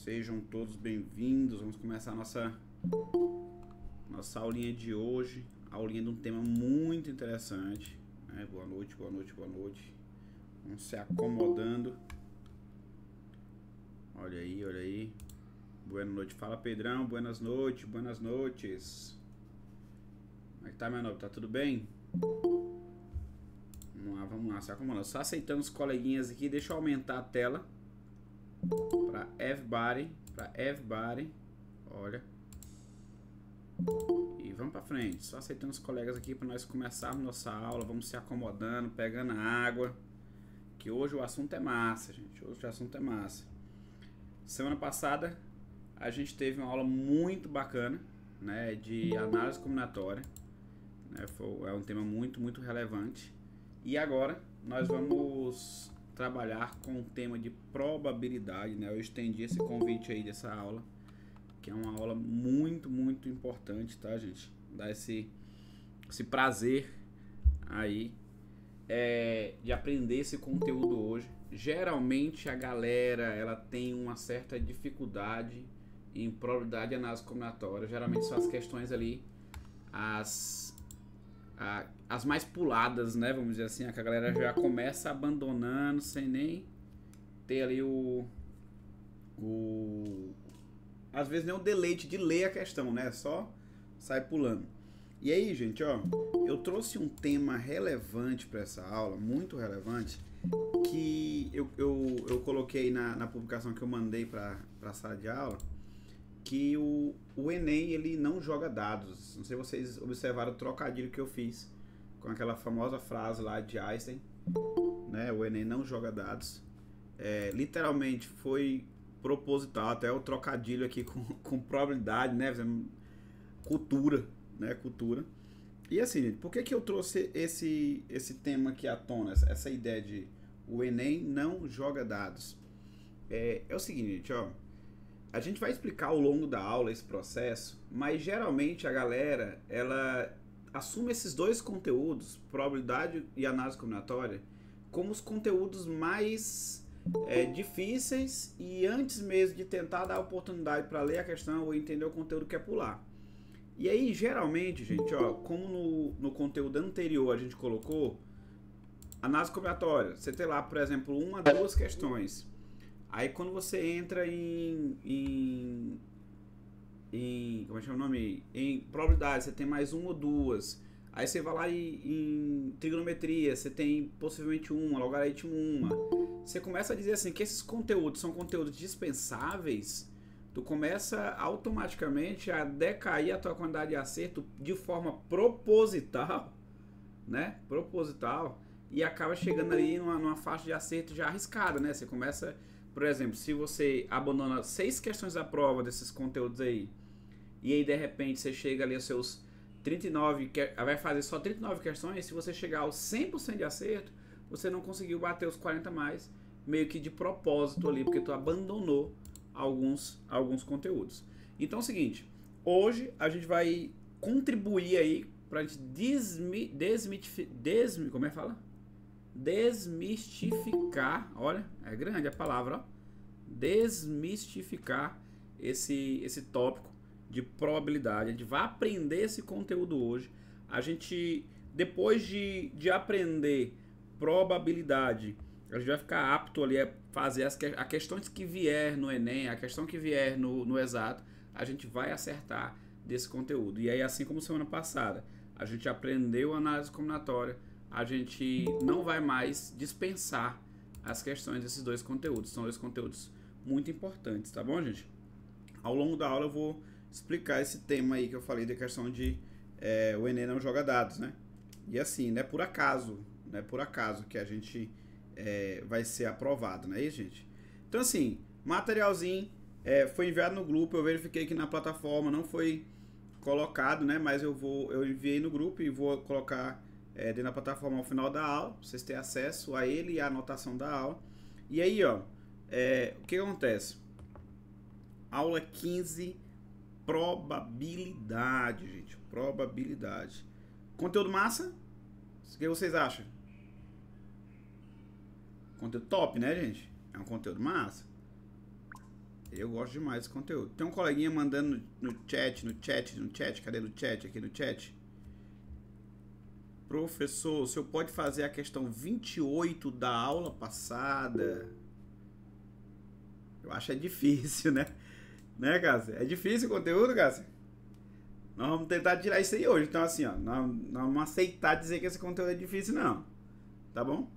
Sejam todos bem-vindos. Vamos começar a nossa aulinha de hoje. Aulinha de um tema muito interessante, né? Boa noite, boa noite, boa noite. Vamos se acomodando. Olha aí, olha aí. Boa noite. Fala, Pedrão. Buenas noites, buenas noites. Como é que tá, meu nome? Tá tudo bem? Vamos lá, se acomodando. Só aceitando os coleguinhas aqui. Deixa eu aumentar a tela para everybody. Olha. E vamos para frente. Só aceitando os colegas aqui para nós começarmos nossa aula. Vamos se acomodando, pegando água. Que hoje o assunto é massa, gente. Hoje o assunto é massa. Semana passada a gente teve uma aula muito bacana, né, de análise combinatória. Né, é um tema muito relevante. E agora nós vamos trabalhar com o tema de probabilidade, né? Eu estendi esse convite aí dessa aula, que é uma aula muito importante, tá, gente? Dá esse prazer aí de aprender esse conteúdo hoje. Geralmente a galera ela tem uma certa dificuldade em probabilidade de análise combinatória. Geralmente são as questões ali as mais puladas, né? Vamos dizer assim, que a galera já começa abandonando sem nem ter ali às vezes nem o deleite de ler a questão, né? Só sai pulando. E aí, gente, ó, eu trouxe um tema relevante para essa aula, muito relevante, que eu coloquei na publicação que eu mandei para a sala de aula, que o Enem ele não joga dados. Não sei se vocês observaram o trocadilho que eu fiz com aquela famosa frase lá de Einstein, né? O Enem não joga dados. Literalmente foi proposital, até o trocadilho aqui com probabilidade, né? Cultura, né? Cultura. E assim, por que eu trouxe esse tema aqui à tona, essa ideia de o Enem não joga dados? É o seguinte, ó. A gente vai explicar ao longo da aula esse processo, mas geralmente a galera, ela assume esses dois conteúdos, probabilidade e análise combinatória, como os conteúdos mais difíceis e antes mesmo de tentar dar a oportunidade para ler a questão ou entender o conteúdo que é pular. E aí, geralmente, gente, ó, como no conteúdo anterior a gente colocou, análise combinatória, você tem lá, por exemplo, uma, duas questões. Aí quando você entra como é que chama o nome? Em probabilidade, você tem mais uma ou duas. Aí você vai lá em trigonometria, você tem possivelmente uma, logaritmo uma. Você começa a dizer assim que esses conteúdos são conteúdos dispensáveis, tu começa automaticamente a decair a tua quantidade de acerto de forma proposital, né? Proposital, e acaba chegando ali numa faixa de acerto já arriscada, né? Você começa, por exemplo, se você abandona 6 questões da prova desses conteúdos aí, e aí de repente você chega ali aos seus 39, vai fazer só 39 questões, se você chegar aos 100% de acerto, você não conseguiu bater os 40 mais, meio que de propósito ali, porque tu abandonou alguns conteúdos. Então é o seguinte, hoje a gente vai contribuir aí pra gente desmistificar, olha, é grande a palavra, ó, desmistificar esse tópico de probabilidade. A gente vai aprender esse conteúdo hoje. A gente, depois de aprender probabilidade, a gente vai ficar apto ali a fazer as questões que vier no Enem, a questão que vier no exato, a gente vai acertar desse conteúdo. E aí, assim como semana passada, a gente aprendeu análise combinatória, a gente não vai mais dispensar as questões desses dois conteúdos. São dois conteúdos muito importantes, tá bom, gente? Ao longo da aula eu vou explicar esse tema aí que eu falei da questão de o Enem não joga dados, né? E assim, não é por acaso que a gente vai ser aprovado, não é isso, gente? Então assim, materialzinho foi enviado no grupo, eu verifiquei que na plataforma não foi colocado, né? Mas eu enviei no grupo e vou colocar dentro da plataforma ao final da aula, pra vocês terem acesso a ele e a anotação da aula. E aí, ó, o que acontece? Aula 15, probabilidade, gente. Probabilidade. Conteúdo massa? O que vocês acham? Conteúdo top, né, gente? É um conteúdo massa. Eu gosto demais desse conteúdo. Tem um coleguinha mandando no chat. Cadê no chat? Aqui no chat. Professor, o senhor pode fazer a questão 28 da aula passada? Eu acho é difícil, né? Né, Cássia? É difícil o conteúdo, Cássia? Nós vamos tentar tirar isso aí hoje. Então, assim, ó, nós vamos aceitar dizer que esse conteúdo é difícil, não. Tá bom?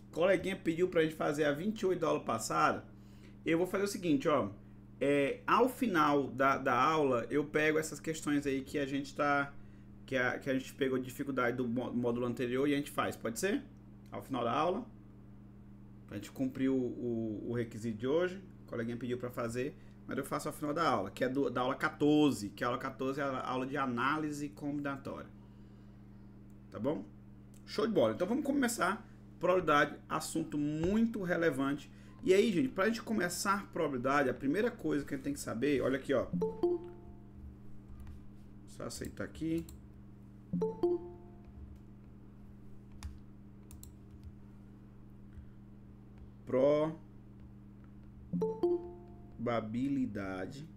O coleguinha pediu pra gente fazer a 28 da aula passada. Eu vou fazer o seguinte, ó. Ao final da aula, eu pego essas questões aí que a gente tá... Que a gente pegou dificuldade do módulo anterior e a gente faz. Pode ser? Ao final da aula. Pra gente cumprir o requisito de hoje. O coleguinha pediu pra fazer. Mas eu faço ao final da aula, que é da aula 14. Que a aula 14 é a aula de análise combinatória. Tá bom? Show de bola. Então vamos começar. Probabilidade, assunto muito relevante. E aí, gente, pra gente começar probabilidade, a primeira coisa que a gente tem que saber, olha aqui, ó. Só aceitar aqui. Probabilidade.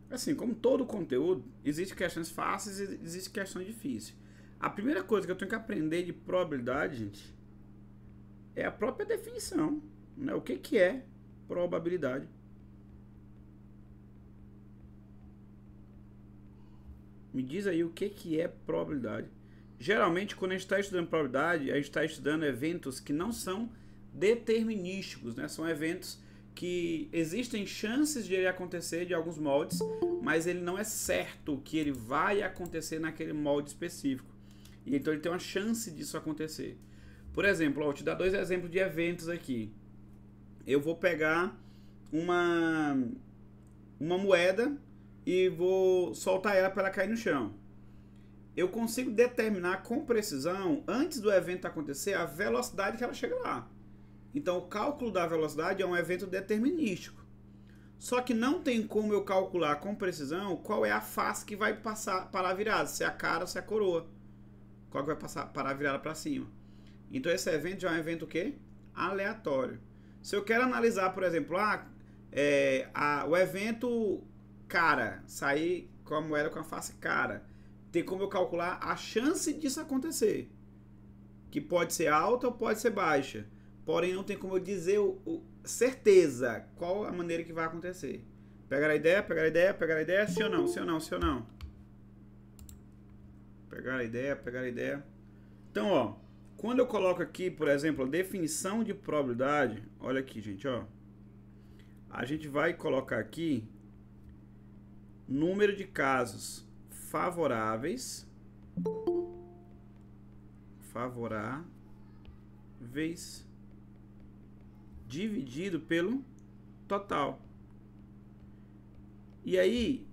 Assim, como todo conteúdo, existem questões fáceis e existem questões difíceis. A primeira coisa que eu tenho que aprender de probabilidade, gente, é a própria definição, né? O que é probabilidade? Me diz aí o que é probabilidade. Geralmente, quando a gente está estudando probabilidade, a gente está estudando eventos que não são determinísticos, né? São eventos que existem chances de ele acontecer de alguns moldes, mas ele não é certo que ele vai acontecer naquele molde específico. E então ele tem uma chance disso acontecer. Por exemplo, ó, vou te dar dois exemplos de eventos aqui. Eu vou pegar uma moeda e vou soltar ela para ela cair no chão. Eu consigo determinar com precisão, antes do evento acontecer, a velocidade que ela chega lá. Então, o cálculo da velocidade é um evento determinístico. Só que não tem como eu calcular com precisão qual é a face que vai passar para a virada, se é a cara ou se é a coroa. Qual que vai passar para a virada para cima. Então, esse evento já é um evento o quê? Aleatório. Se eu quero analisar, por exemplo, o evento cara, sair com a moeda com a face cara, tem como eu calcular a chance disso acontecer. Que pode ser alta ou pode ser baixa. Porém, não tem como eu dizer certeza qual a maneira que vai acontecer. Pegar a ideia, sim ou não, sim ou não, sim ou não. Pegar a ideia. Então, ó, quando eu coloco aqui, por exemplo, a definição de probabilidade, olha aqui, gente, ó. A gente vai colocar aqui número de casos favoráveis dividido pelo total. E aí,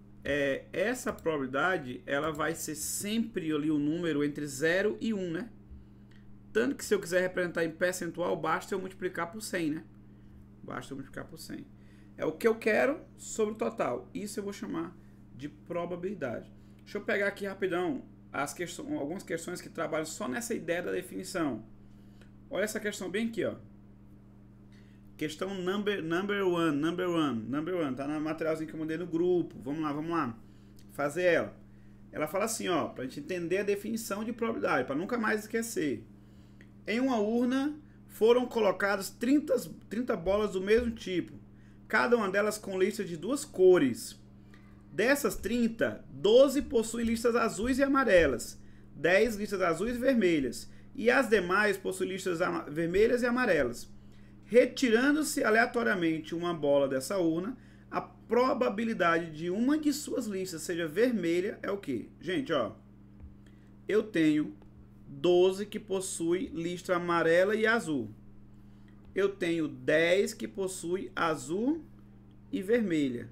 essa probabilidade, ela vai ser sempre ali o número entre 0 e 1, né? Tanto que se eu quiser representar em percentual, basta eu multiplicar por 100, né? Basta eu multiplicar por 100. É o que eu quero sobre o total. Isso eu vou chamar de probabilidade. Deixa eu pegar aqui rapidão algumas questões que trabalham só nessa ideia da definição. Olha essa questão bem aqui, ó. Questão number one. Tá no materialzinho que eu mandei no grupo. Vamos lá. Fazer ela. Ela fala assim, ó, pra gente entender a definição de probabilidade, para nunca mais esquecer. Em uma urna foram colocadas 30 bolas do mesmo tipo, cada uma delas com listas de duas cores. Dessas 30, 12 possuem listas azuis e amarelas, 10 listas azuis e vermelhas, e as demais possuem listas vermelhas e amarelas. Retirando-se aleatoriamente uma bola dessa urna, a probabilidade de uma de suas listas seja vermelha é o quê? Gente, ó, eu tenho 12 que possui lista amarela e azul. Eu tenho 10 que possui azul e vermelha.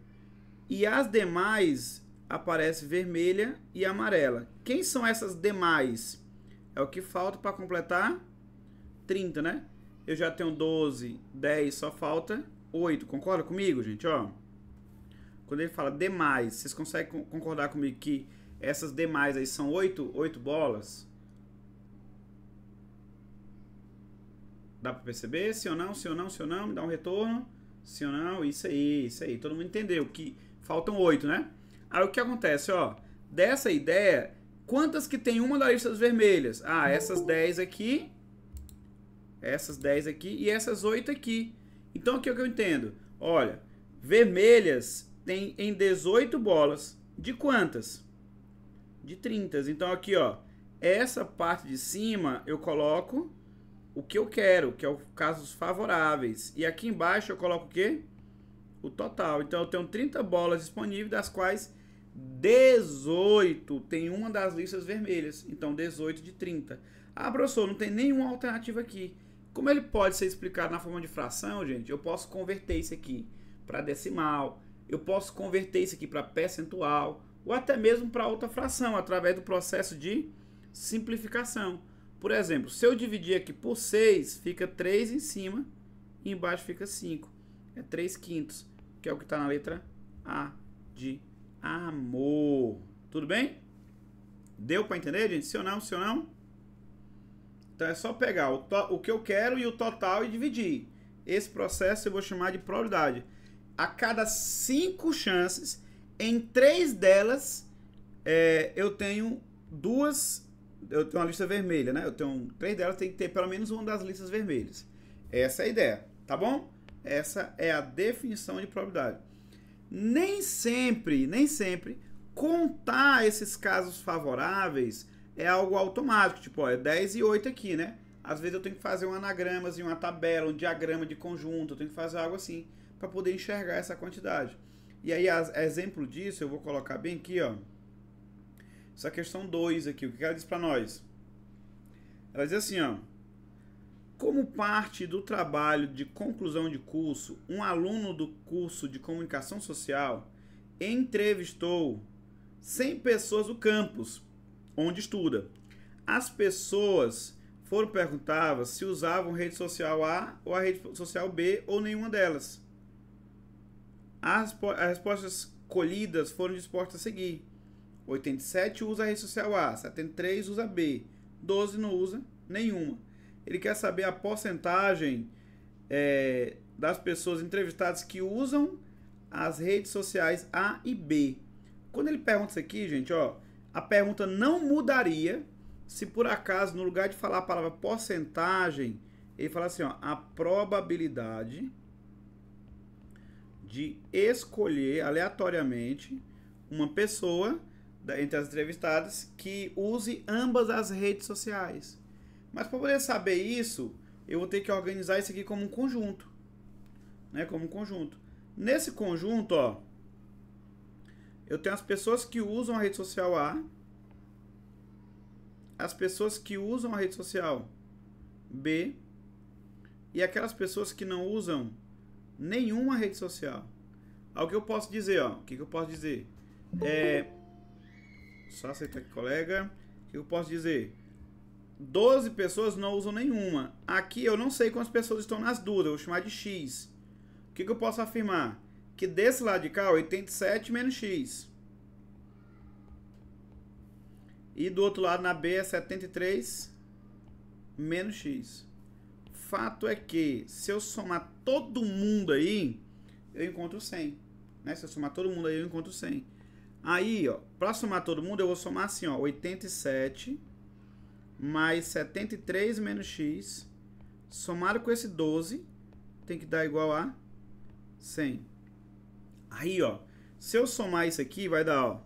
E as demais aparece vermelha e amarela. Quem são essas demais? É o que falta para completar 30, né? Eu já tenho 12, 10, só falta 8. Concorda comigo, gente? Ó, quando ele fala demais, vocês conseguem concordar comigo que essas demais aí são 8 bolas? Dá para perceber? Sim ou não? Sim ou não? Sim ou não? Me dá um retorno. Sim ou não? Isso aí, isso aí. Todo mundo entendeu que faltam 8, né? Aí o que acontece, ó? Dessa ideia, quantas que tem uma das listas vermelhas? Ah, essas 10 aqui, essas 10 aqui e essas 8 aqui. Então aqui é o que eu entendo. Olha, vermelhas tem em 18 bolas. De quantas? De 30. Então aqui, ó, essa parte de cima eu coloco o que eu quero, que é o casos favoráveis. E aqui embaixo eu coloco o quê? O total. Então eu tenho 30 bolas disponíveis, das quais 18 tem uma das listas vermelhas. Então 18 de 30. Ah, professor, não tem nenhuma alternativa aqui. Como ele pode ser explicado na forma de fração, gente, eu posso converter isso aqui para decimal, eu posso converter isso aqui para percentual, ou até mesmo para outra fração, através do processo de simplificação. Por exemplo, se eu dividir aqui por 6, fica 3 em cima e embaixo fica 5. É 3 quintos, que é o que está na letra A de amor. Tudo bem? Deu para entender, gente? Sim ou não? Sim ou não? Então é só pegar o que eu quero e o total e dividir. Esse processo eu vou chamar de probabilidade. A cada 5 chances, em 3 delas, eu tenho uma lista vermelha, né? 3 delas tem que ter pelo menos uma das listas vermelhas. Essa é a ideia, tá bom? Essa é a definição de probabilidade. Nem sempre contar esses casos favoráveis é algo automático, tipo, ó, é 10 e 8 aqui, né? Às vezes eu tenho que fazer um anagramas, uma tabela, um diagrama de conjunto, eu tenho que fazer algo assim para poder enxergar essa quantidade. E aí, exemplo disso, eu vou colocar bem aqui, ó. Essa questão 2 aqui, o que ela diz para nós? Ela diz assim, ó. Como parte do trabalho de conclusão de curso, um aluno do curso de comunicação social entrevistou 100 pessoas do campus onde estuda. As pessoas foram perguntadas se usavam rede social A ou a rede social B ou nenhuma delas. As respostas colhidas foram dispostas a seguir. 87 usa a rede social A, 73 usa B, 12 não usa nenhuma. Ele quer saber a porcentagem das pessoas entrevistadas que usam as redes sociais A e B. Quando ele pergunta isso aqui, gente, ó, a pergunta não mudaria se por acaso, no lugar de falar a palavra porcentagem, ele fala assim, ó, a probabilidade de escolher aleatoriamente uma pessoa entre as entrevistadas que use ambas as redes sociais. Mas para poder saber isso, eu vou ter que organizar isso aqui como um conjunto, né? Como um conjunto. Nesse conjunto, ó, eu tenho as pessoas que usam a rede social A, as pessoas que usam a rede social B e aquelas pessoas que não usam nenhuma rede social. O que eu posso dizer, ó? O que eu posso dizer? Só aceitar aqui, colega. O que eu posso dizer? 12 pessoas não usam nenhuma. Aqui eu não sei quantas pessoas estão nas duas, eu vou chamar de X. O que eu posso afirmar? Que desse lado de cá, 87 menos X. E do outro lado, na B, é 73 menos X. Fato é que, se eu somar todo mundo aí, eu encontro 100. Né? Se eu somar todo mundo aí, eu encontro 100. Aí, ó, para somar todo mundo, eu vou somar assim, ó, 87 mais 73 menos X, somado com esse 12, tem que dar igual a 100. Aí, ó, se eu somar isso aqui, vai dar, ó,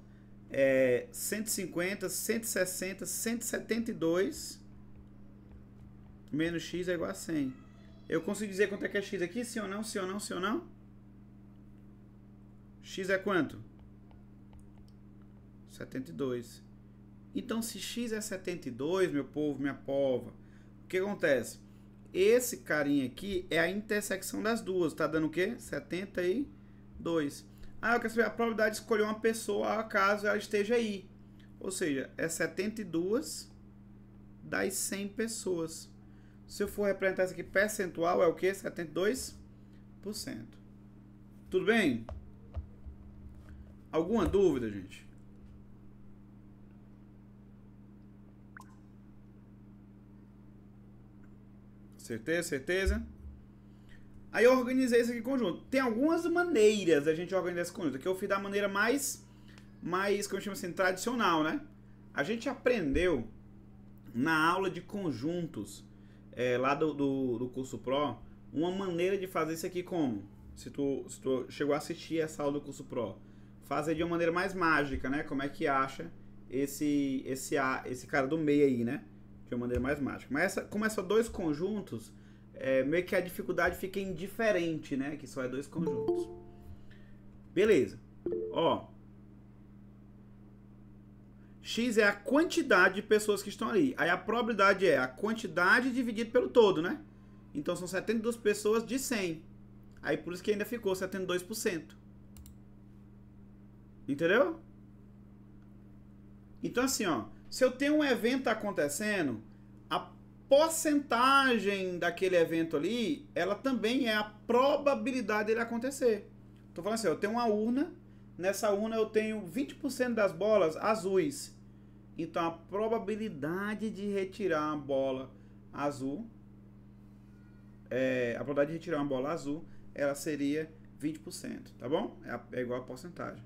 150, 160, 172 menos X é igual a 100. Eu consigo dizer quanto é que é X aqui? Sim ou não? Sim ou não? Sim ou não? X é quanto? 72. Então, se X é 72, meu povo, minha pova, o que acontece? Esse carinha aqui é a intersecção das duas. Tá dando o quê? 72. Ah, eu quero saber a probabilidade de escolher uma pessoa caso ela esteja aí. Ou seja, é 72 das 100 pessoas. Se eu for representar isso aqui percentual, é o quê? 72%. Tudo bem? Alguma dúvida, gente? Certeza, certeza? Aí eu organizei isso aqui em conjunto. Tem algumas maneiras da gente organizar esse conjunto. Aqui eu fiz da maneira mais como eu chamo assim, tradicional, né? A gente aprendeu na aula de conjuntos lá do curso Pro, uma maneira de fazer isso aqui como? Se tu chegou a assistir essa aula do curso Pro, fazer de uma maneira mais mágica, né? Como é que acha esse cara do meio aí, né? De uma maneira mais mágica. Mas como é só dois conjuntos, meio que a dificuldade fica indiferente, né? Que só é dois conjuntos. Beleza. Ó. X é a quantidade de pessoas que estão ali. Aí a probabilidade é a quantidade dividido pelo todo, né? Então são 72 pessoas de 100. Aí por isso que ainda ficou 72%. Entendeu? Então assim, ó. Se eu tenho um evento acontecendo, a porcentagem daquele evento ali, ela também é a probabilidade dele acontecer. Tô falando assim, eu tenho uma urna. Nessa urna eu tenho 20% das bolas azuis. Então a probabilidade de retirar uma bola azul, a probabilidade de retirar uma bola azul, ela seria 20%, tá bom? É igual a porcentagem.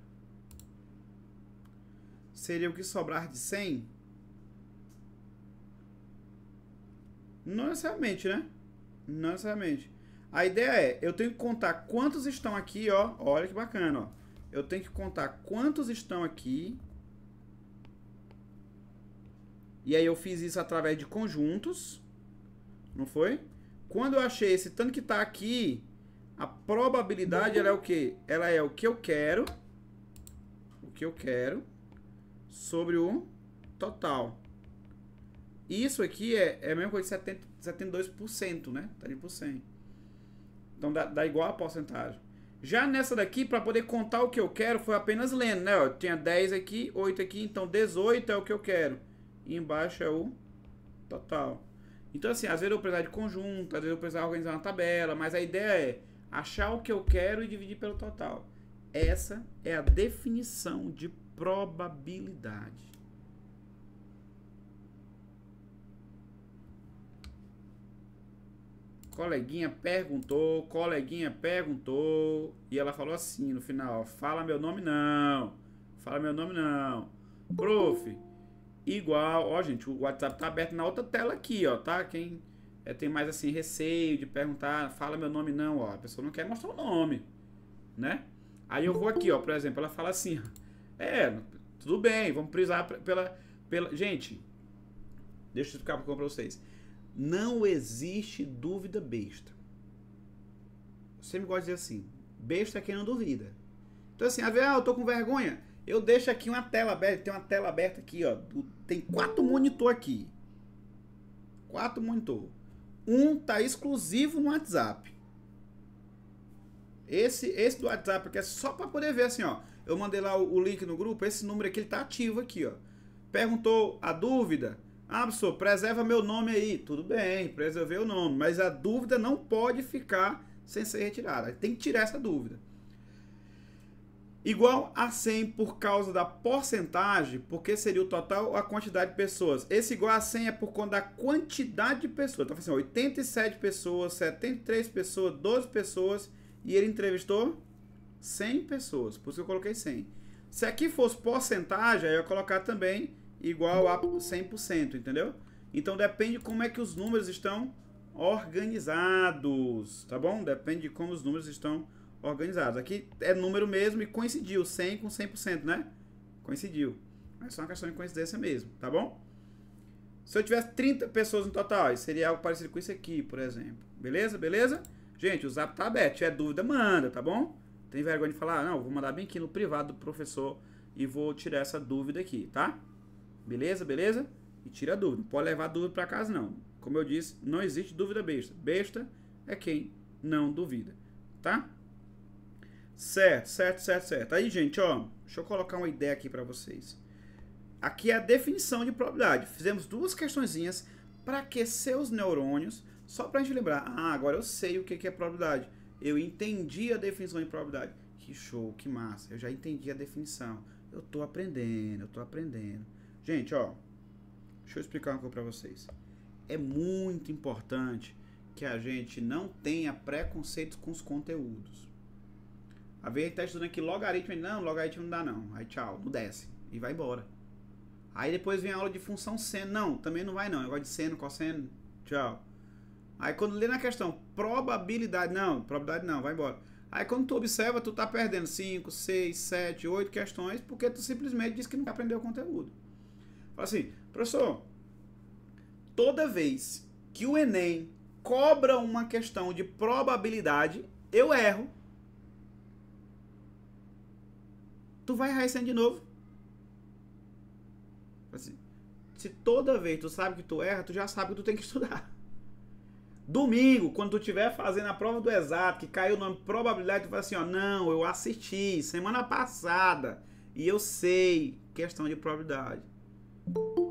Seria o que sobrar de 100? Não necessariamente, né? Não necessariamente. A ideia é, eu tenho que contar quantos estão aqui, ó. Olha que bacana, ó. Eu tenho que contar quantos estão aqui. E aí eu fiz isso através de conjuntos. Não foi? Quando eu achei esse tanto que está aqui, a probabilidade ela é o quê? Ela é o que eu quero. O que eu quero. Sobre o total. Isso aqui é a mesma coisa de 72%, né? Tá ali por 100. Então dá igual a porcentagem. Já nessa daqui, para poder contar o que eu quero, foi apenas lendo, né? Ó, tinha 10 aqui, 8 aqui, então 18 é o que eu quero. E embaixo é o total. Então assim, às vezes eu vou precisar de conjunto, às vezes eu vou precisar organizar uma tabela, mas a ideia é achar o que eu quero e dividir pelo total. Essa é a definição de probabilidade. Coleguinha perguntou, e ela falou assim no final, fala meu nome não, prof, igual, ó gente, o WhatsApp tá aberto na outra tela aqui, ó, tá, quem tem mais assim, receio de perguntar, fala meu nome não, ó, a pessoa não quer mostrar o nome, né, aí eu vou aqui, ó, por exemplo, ela fala assim, tudo bem, vamos prisar gente, deixa eu explicar pra vocês. Não existe dúvida besta. Eu sempre gosto de dizer assim, besta é quem não duvida. Então assim, às vezes, eu tô com vergonha, eu deixo aqui uma tela aberta, tem uma tela aberta aqui, ó, tem 4 monitor aqui. 4 monitor. Um tá exclusivo no WhatsApp. Esse do WhatsApp aqui é só para poder ver assim, ó. Eu mandei lá o link no grupo, esse número aqui ele tá ativo aqui, ó. Perguntou a dúvida, professor, preserva meu nome aí. Tudo bem, preservei o nome, mas a dúvida não pode ficar sem ser retirada. Tem que tirar essa dúvida. Igual a 100 por causa da porcentagem, porque seria o total ou a quantidade de pessoas. Esse igual a 100 é por conta da quantidade de pessoas. Então, assim, 87 pessoas, 73 pessoas, 12 pessoas, e ele entrevistou 100 pessoas. Por isso que eu coloquei 100. Se aqui fosse porcentagem, aí eu ia colocar também igual a 100%, entendeu? Então depende como é que os números estão organizados, tá bom? Depende de como os números estão organizados. Aqui é número mesmo e coincidiu 100 com 100%, né? Coincidiu. É só uma questão de coincidência mesmo, tá bom? Se eu tivesse 30 pessoas no total, seria algo parecido com isso aqui, por exemplo. Beleza? Beleza? Gente, o Zap tá aberto. Se tiver dúvida, manda, tá bom? Tem vergonha de falar? Não, vou mandar bem aqui no privado do professor e vou tirar essa dúvida aqui, tá? Beleza? Beleza? E tira a dúvida. Não pode levar dúvida para casa, não. Como eu disse, não existe dúvida besta. Besta é quem não duvida. Tá? Certo. Aí, gente, ó. Deixa eu colocar uma ideia aqui para vocês. Aqui é a definição de probabilidade. Fizemos 2 questõezinhas para aquecer os neurônios. Só para a gente lembrar. agora eu sei o que é probabilidade. Eu entendi a definição de probabilidade. Que show, que massa. Eu já entendi a definição. Eu tô aprendendo. Gente, ó, deixa eu explicar uma coisa para vocês. É muito importante que a gente não tenha preconceitos com os conteúdos. Às vezes a gente tá estudando aqui logaritmo, não, logaritmo não dá não. Aí tchau, não desce. E vai embora. Aí depois vem a aula de função seno. Não, também não vai não. Negócio de seno, cosseno, tchau. Aí quando lê na questão probabilidade, não, probabilidade não, vai embora. Aí quando tu observa, tu tá perdendo 5, 6, 7, 8 questões porque tu simplesmente disse que não aprendeu o conteúdo. Fala assim, professor, toda vez que o Enem cobra uma questão de probabilidade, eu erro. Tu vai errar esse ano de novo. Assim, se toda vez tu sabe que tu erra, tu já sabe que tu tem que estudar. Domingo, quando tu estiver fazendo a prova do exato, que caiu o nome probabilidade, tu fala assim, ó, não, eu assisti semana passada e eu sei questão de probabilidade.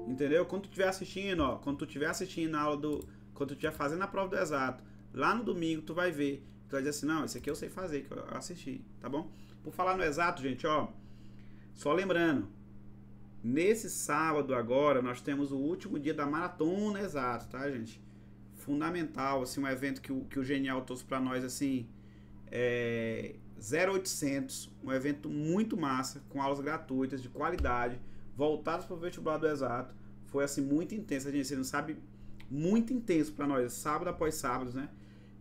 Entendeu? Quando tu estiver assistindo, ó, quando tu estiver assistindo na aula do, quando tu estiver fazendo a prova do exato, lá no domingo tu vai ver, tu vai dizer assim, não, esse aqui eu sei fazer, que eu assisti, tá bom? Por falar no exato, gente, ó, só lembrando, nesse sábado agora, nós temos o último dia da maratona exato, tá, gente? Fundamental, assim, um evento que o Genial trouxe pra nós, assim, 0800, um evento muito massa, com aulas gratuitas, de qualidade, voltadas para o vestibular do exato. Foi, assim, muito intenso, gente, você não sabe, muito intenso pra nós, sábado após sábado, né?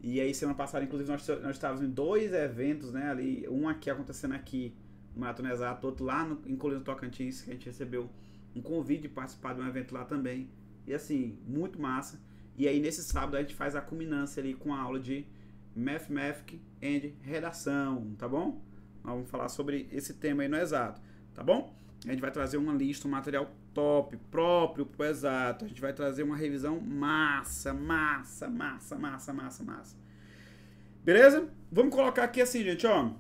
E aí, semana passada, inclusive, nós estávamos em 2 eventos, né, ali, um aqui acontecendo aqui, no Maratona Exato, outro lá em Colina do Tocantins, que a gente recebeu um convite de participar de um evento lá também. E assim, muito massa. E aí nesse sábado a gente faz a culminância ali com a aula de Mathematics and Redação, tá bom? Nós vamos falar sobre esse tema aí no Exato, tá bom? A gente vai trazer uma lista, um material top, próprio pro Exato. A gente vai trazer uma revisão massa. Beleza? Vamos colocar aqui assim, gente, ó.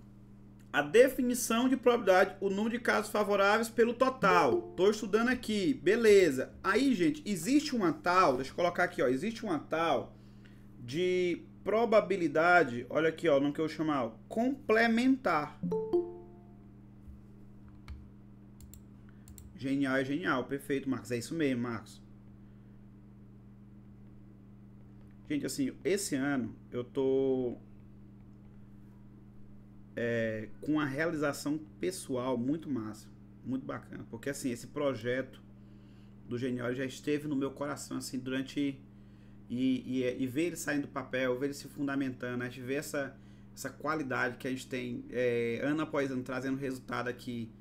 A definição de probabilidade, o número de casos favoráveis pelo total. Tô estudando aqui, beleza. Aí, gente, existe uma tal, deixa eu colocar aqui, ó, existe uma tal de probabilidade, olha aqui, ó, no que eu chamar, complementar. Genial, é genial, perfeito, Marcos, é isso mesmo, Marcos. Gente, assim, esse ano eu tô com uma realização pessoal muito massa, muito bacana, porque assim, esse projeto do Genial já esteve no meu coração, assim, durante, e ver ele saindo do papel, ver ele se fundamentando, a gente vê essa qualidade que a gente tem, ano após ano, trazendo resultado aqui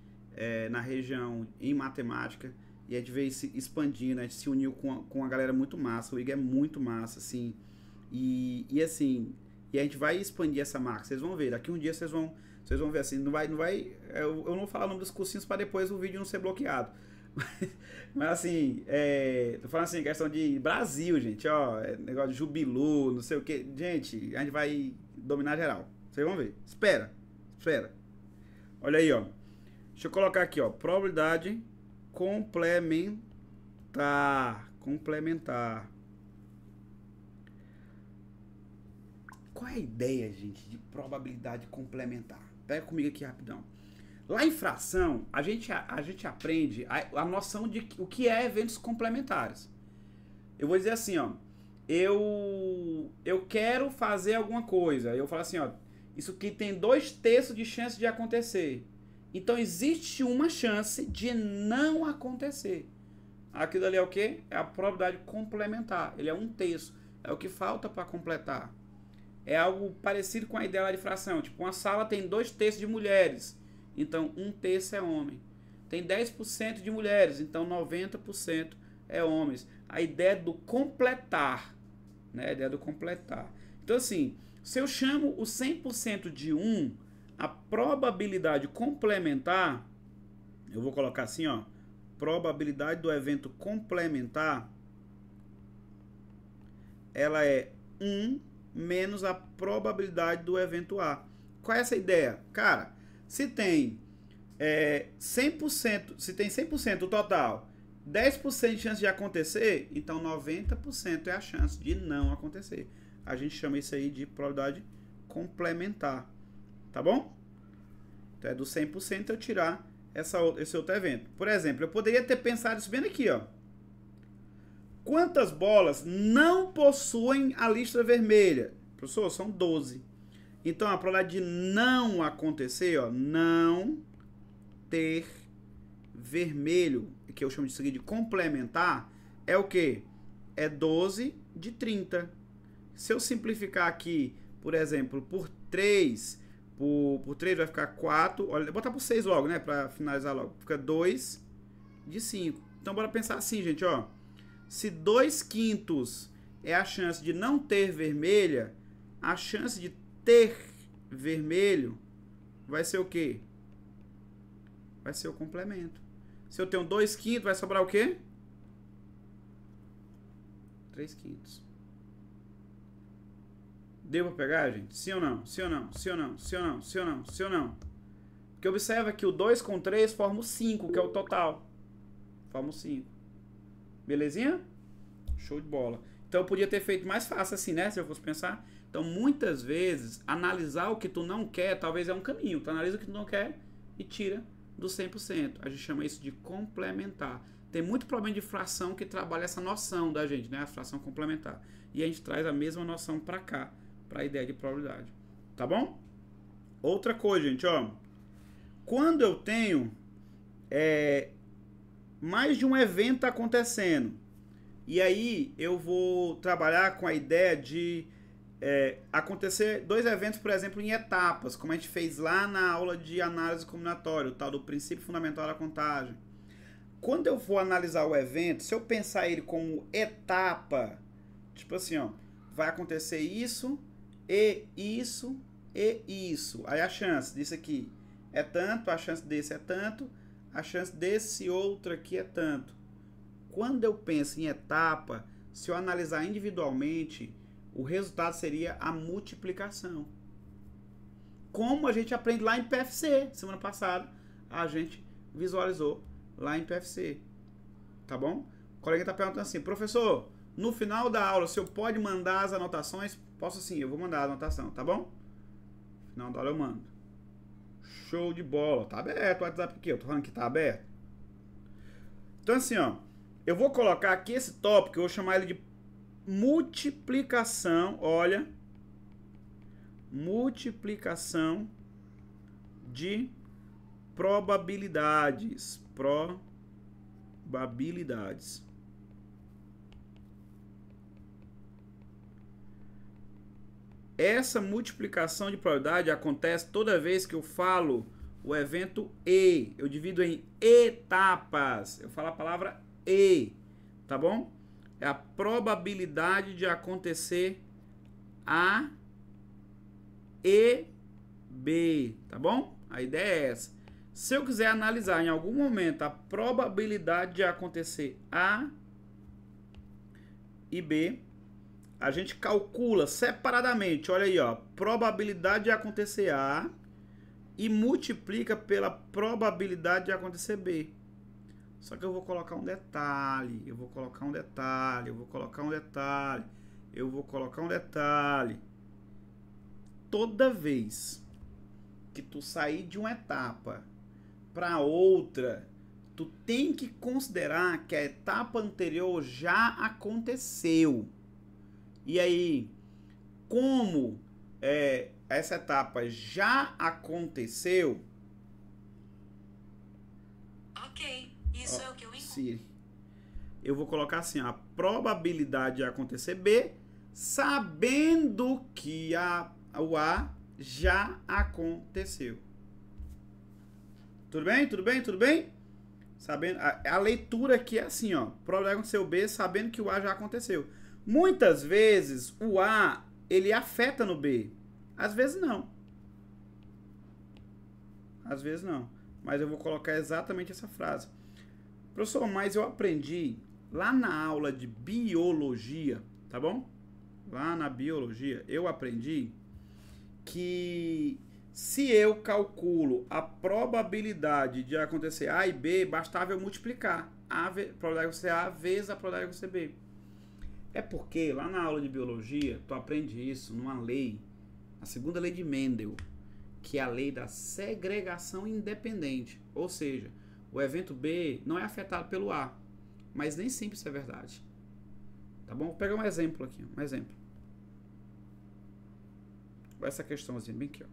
na região, em matemática, e a gente vê se expandindo, a gente se uniu com a galera muito massa, o Igor é muito massa, assim, e assim, e a gente vai expandir essa marca, vocês vão ver, daqui um dia vocês vão ver assim, não vai eu não vou falar o nome dos cursinhos para depois o vídeo não ser bloqueado, mas assim, tô falando assim, questão de Brasil, gente, ó, negócio de Jubilu, não sei o que, gente, a gente vai dominar geral, vocês vão ver, espera, olha aí, ó, deixa eu colocar aqui, ó, probabilidade complementar. Qual é a ideia, gente, de probabilidade complementar? Pega comigo aqui rapidão. Lá em fração, a gente aprende a noção de o que é eventos complementares. Eu vou dizer assim, ó, eu quero fazer alguma coisa. Eu falo assim, ó, isso aqui tem 2/3 de chance de acontecer. Então existe uma chance de não acontecer. Aquilo ali é o quê? É a probabilidade complementar. Ele é 1/3. É o que falta para completar. É algo parecido com a ideia lá de fração. Tipo, uma sala tem 2/3 de mulheres. Então, 1/3 é homem. Tem 10% de mulheres. Então, 90% é homens. A ideia do completar. Né? A ideia do completar. Então, assim, se eu chamo o 100% de 1, a probabilidade complementar, eu vou colocar assim, ó. Probabilidade do evento complementar, ela é 1 menos a probabilidade do evento A. Qual é essa ideia? Cara, se tem 100%, se tem 100% o total, 10% de chance de acontecer, então 90% é a chance de não acontecer. A gente chama isso aí de probabilidade complementar. Tá bom? Então é do 100% eu tirar esse outro evento. Por exemplo, eu poderia ter pensado isso bem aqui, ó. Quantas bolas não possuem a listra vermelha? Professor, são 12. Então, a probabilidade de não acontecer, ó, não ter vermelho, que eu chamo de seguinte de complementar, é o quê? É 12 de 30. Se eu simplificar aqui, por exemplo, por 3, por 3 vai ficar 4, olha, vou botar por 6 logo, né, para finalizar logo. Fica 2 de 5. Então, bora pensar assim, gente, ó. Se 2/5 é a chance de não ter vermelha, a chance de ter vermelho vai ser o quê? Vai ser o complemento. Se eu tenho 2/5, vai sobrar o quê? 3/5. Deu pra pegar, gente? Sim ou não? Sim ou não? Sim ou não? Sim ou não? Sim ou não? Sim ou não? Porque observa que o 2 com 3 forma o 5, que é o total. Forma o 5. Belezinha? Show de bola. Então eu podia ter feito mais fácil assim, né? Se eu fosse pensar. Então muitas vezes, analisar o que tu não quer, talvez é um caminho. Tu analisa o que tu não quer e tira do 100%. A gente chama isso de complementar. Tem muito problema de fração que trabalha essa noção da gente, né? A fração complementar. E a gente traz a mesma noção para cá, para a ideia de probabilidade. Tá bom? Outra coisa, gente, ó. Quando eu tenho mais de um evento acontecendo, e aí eu vou trabalhar com a ideia de acontecer 2 eventos, por exemplo, em etapas, como a gente fez lá na aula de análise combinatória, o tal do princípio fundamental da contagem. Quando eu for analisar o evento, se eu pensar ele como etapa, tipo assim, ó, vai acontecer isso, e isso, e isso. Aí a chance disso aqui é tanto, a chance desse é tanto, a chance desse outro aqui é tanto. Quando eu penso em etapa, se eu analisar individualmente, o resultado seria a multiplicação. Como a gente aprende lá em PFC. Semana passada a gente visualizou lá em PFC. Tá bom? O colega está perguntando assim, professor, no final da aula, o senhor pode mandar as anotações? Posso sim, eu vou mandar a anotação, tá bom? No final da aula eu mando. Show de bola. Tá aberto o WhatsApp aqui, eu tô falando que tá aberto. Então assim, ó, eu vou colocar aqui esse tópico, eu vou chamar ele de multiplicação, olha, multiplicação de probabilidades. Probabilidades. Essa multiplicação de probabilidade acontece toda vez que eu falo o evento E. Eu divido em etapas. Eu falo a palavra E, tá bom? É a probabilidade de acontecer A e B, tá bom? A ideia é essa. Se eu quiser analisar em algum momento a probabilidade de acontecer A e B, a gente calcula separadamente, olha aí, ó, probabilidade de acontecer A e multiplica pela probabilidade de acontecer B. Só que eu vou colocar um detalhe, eu vou colocar um detalhe, eu vou colocar um detalhe, eu vou colocar um detalhe. Toda vez que tu sair de uma etapa para outra, tu tem que considerar que a etapa anterior já aconteceu. E aí, como essa etapa já aconteceu... Ok, isso é o que eu encontro. Siri. Eu vou colocar assim, a probabilidade de acontecer B, sabendo que o A já aconteceu. Tudo bem? Tudo bem? Tudo bem? Sabendo, a leitura aqui é assim, ó. Probabilidade de acontecer o B, sabendo que o A já aconteceu. Muitas vezes o A ele afeta no B. Às vezes não. Às vezes não. Mas eu vou colocar exatamente essa frase. Professor, mas eu aprendi lá na aula de biologia, tá bom? Lá na biologia, eu aprendi que se eu calculo a probabilidade de acontecer A e B, bastava eu multiplicar a probabilidade de acontecer A vezes a probabilidade de acontecer B. É porque lá na aula de biologia, tu aprende isso numa lei, a segunda lei de Mendel, que é a lei da segregação independente. Ou seja, o evento B não é afetado pelo A, mas nem sempre isso é verdade. Tá bom? Vou pegar um exemplo aqui, um exemplo. Essa questãozinha bem aqui, ó.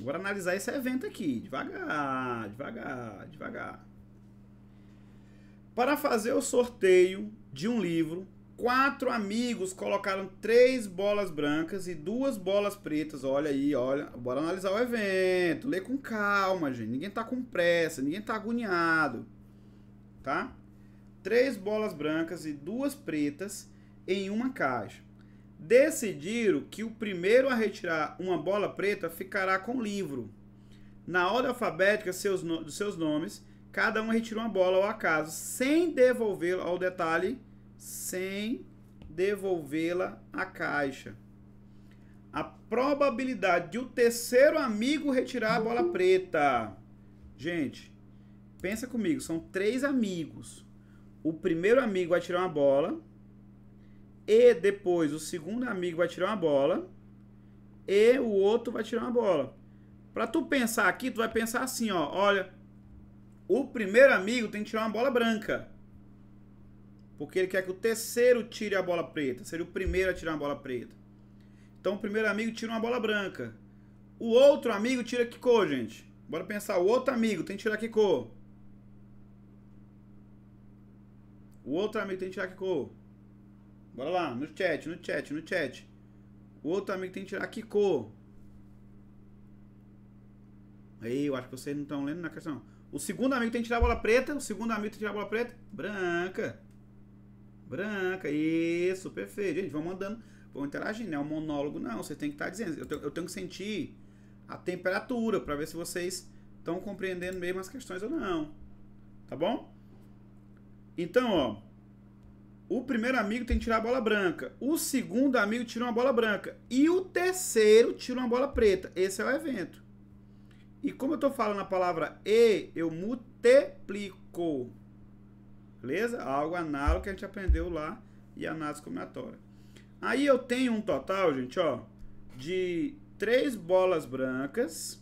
Bora analisar esse evento aqui, devagar, devagar, devagar. Para fazer o sorteio de um livro, 4 amigos colocaram 3 bolas brancas e 2 bolas pretas. Olha aí, olha. Bora analisar o evento. Lê com calma, gente. Ninguém tá com pressa, ninguém tá agoniado. Tá? 3 bolas brancas e 2 pretas em uma caixa. Decidiram que o primeiro a retirar uma bola preta ficará com o livro. Na ordem alfabética dos seus nomes, cada um retira uma bola ao acaso, sem devolvê-la ao detalhe, sem devolvê-la à caixa. A probabilidade de o terceiro amigo retirar a bola preta. Gente, pensa comigo, são 3 amigos. O primeiro amigo vai tirar uma bola. E depois o segundo amigo vai tirar uma bola. E o outro vai tirar uma bola. Pra tu pensar aqui, tu vai pensar assim, ó. Olha, o primeiro amigo tem que tirar uma bola branca. Porque ele quer que o terceiro tire a bola preta. Seria o primeiro a tirar uma bola preta. Então o primeiro amigo tira uma bola branca. O outro amigo tira que cor, gente? Bora pensar. O outro amigo tem que tirar que cor? O outro amigo tem que tirar que cor? Bora lá, no chat, no chat, no chat. O outro amigo tem que tirar que cor? Aí, eu acho que vocês não estão lendo na questão. O segundo amigo tem que tirar a bola preta. O segundo amigo tem que tirar a bola preta. Branca. Branca. Isso, perfeito. Gente, vamos andando, vamos interagindo. Não é um monólogo, não. Vocês têm que estar dizendo. Eu tenho que sentir a temperatura para ver se vocês estão compreendendo mesmo as questões ou não. Tá bom? Então, ó. O primeiro amigo tem que tirar a bola branca. O segundo amigo tira uma bola branca. E o terceiro tira uma bola preta. Esse é o evento. E como eu estou falando a palavra e, eu multiplico. Beleza? Algo análogo que a gente aprendeu lá em análise combinatória. Aí eu tenho um total, gente, ó, de 3 bolas brancas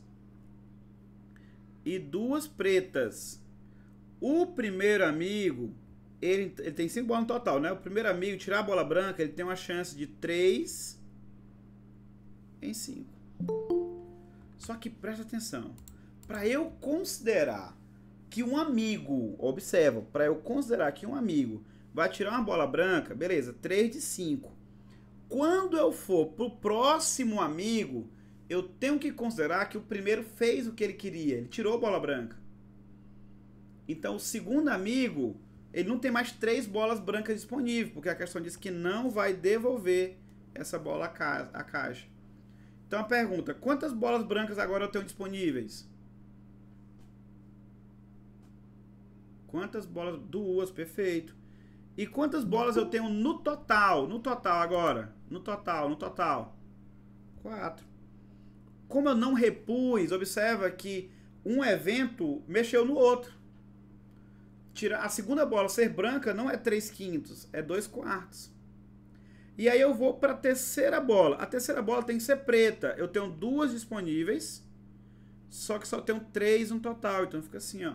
e 2 pretas. O primeiro amigo... Ele tem 5 bolas no total, né? O primeiro amigo tirar a bola branca, ele tem uma chance de 3 em 5. Só que presta atenção. Para eu considerar que um amigo, observa, para eu considerar que um amigo vai tirar uma bola branca, beleza, 3 de 5. Quando eu for pro próximo amigo, eu tenho que considerar que o primeiro fez o que ele queria, ele tirou a bola branca. Então o segundo amigo... ele não tem mais 3 bolas brancas disponíveis, porque a questão diz que não vai devolver essa bola à caixa. Então a pergunta, quantas bolas brancas agora eu tenho disponíveis? Quantas bolas? 2, perfeito. E quantas bolas eu tenho no total? No total agora? No total. 4. Como eu não repus, observa que um evento mexeu no outro. A segunda bola ser branca não é 3/5, é 2/4. E aí eu vou para a terceira bola. A terceira bola tem que ser preta. Eu tenho 2 disponíveis, só que só tenho 3 no total. Então fica assim, ó.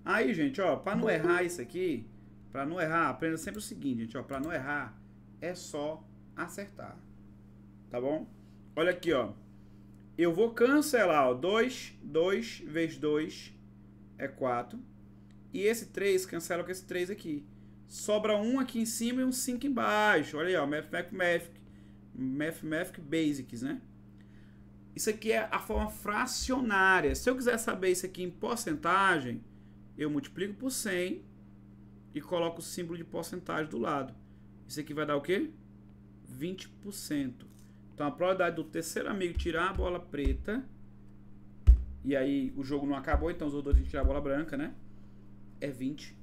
Aí, gente, ó, para não errar isso aqui, para não errar, aprenda sempre o seguinte, gente, ó, para não errar é só acertar. Tá bom? Olha aqui, ó. Eu vou cancelar, ó, 2 vezes 2 é 4. E esse 3 cancela com esse 3 aqui. Sobra um aqui em cima e um 5 embaixo. Olha aí, ó. Mathematics Basics, né? Isso aqui é a forma fracionária. Se eu quiser saber isso aqui em porcentagem, eu multiplico por 100 e coloco o símbolo de porcentagem do lado. Isso aqui vai dar o quê? 20%. Então a probabilidade do terceiro amigo tirar a bola preta, e aí o jogo não acabou, então os outros têm que tirar a bola branca, né? É 20%.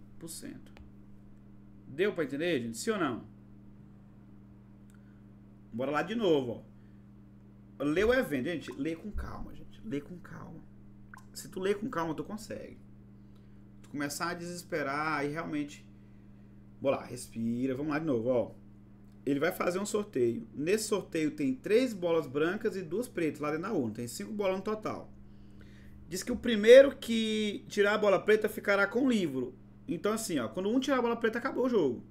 Deu pra entender, gente? Sim ou não? Bora lá de novo, ó. Lê o evento, gente. Lê com calma, gente. Lê com calma. Se tu lê com calma, tu consegue. Tu começar a desesperar e realmente... Bora lá, respira. Vamos lá de novo, ó. Ele vai fazer um sorteio. Nesse sorteio tem 3 bolas brancas e 2 pretas lá dentro da urna. Tem 5 bolas no total. Diz que o primeiro que tirar a bola preta ficará com o livro. Então assim, ó, quando um tirar a bola preta, acabou o jogo.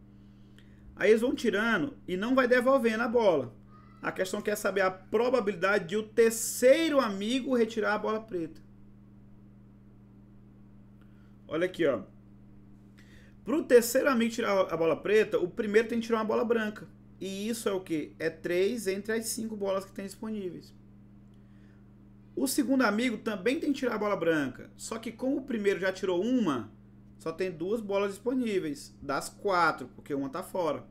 Aí eles vão tirando e não vai devolvendo a bola. A questão quer saber a probabilidade de o terceiro amigo retirar a bola preta. Olha aqui, ó. Pro terceiro amigo tirar a bola preta, o primeiro tem que tirar uma bola branca. E isso é o quê? É 3 entre as 5 bolas que tem disponíveis. O segundo amigo também tem que tirar a bola branca. Só que como o primeiro já tirou uma, só tem 2 bolas disponíveis. Das 4, porque uma tá fora.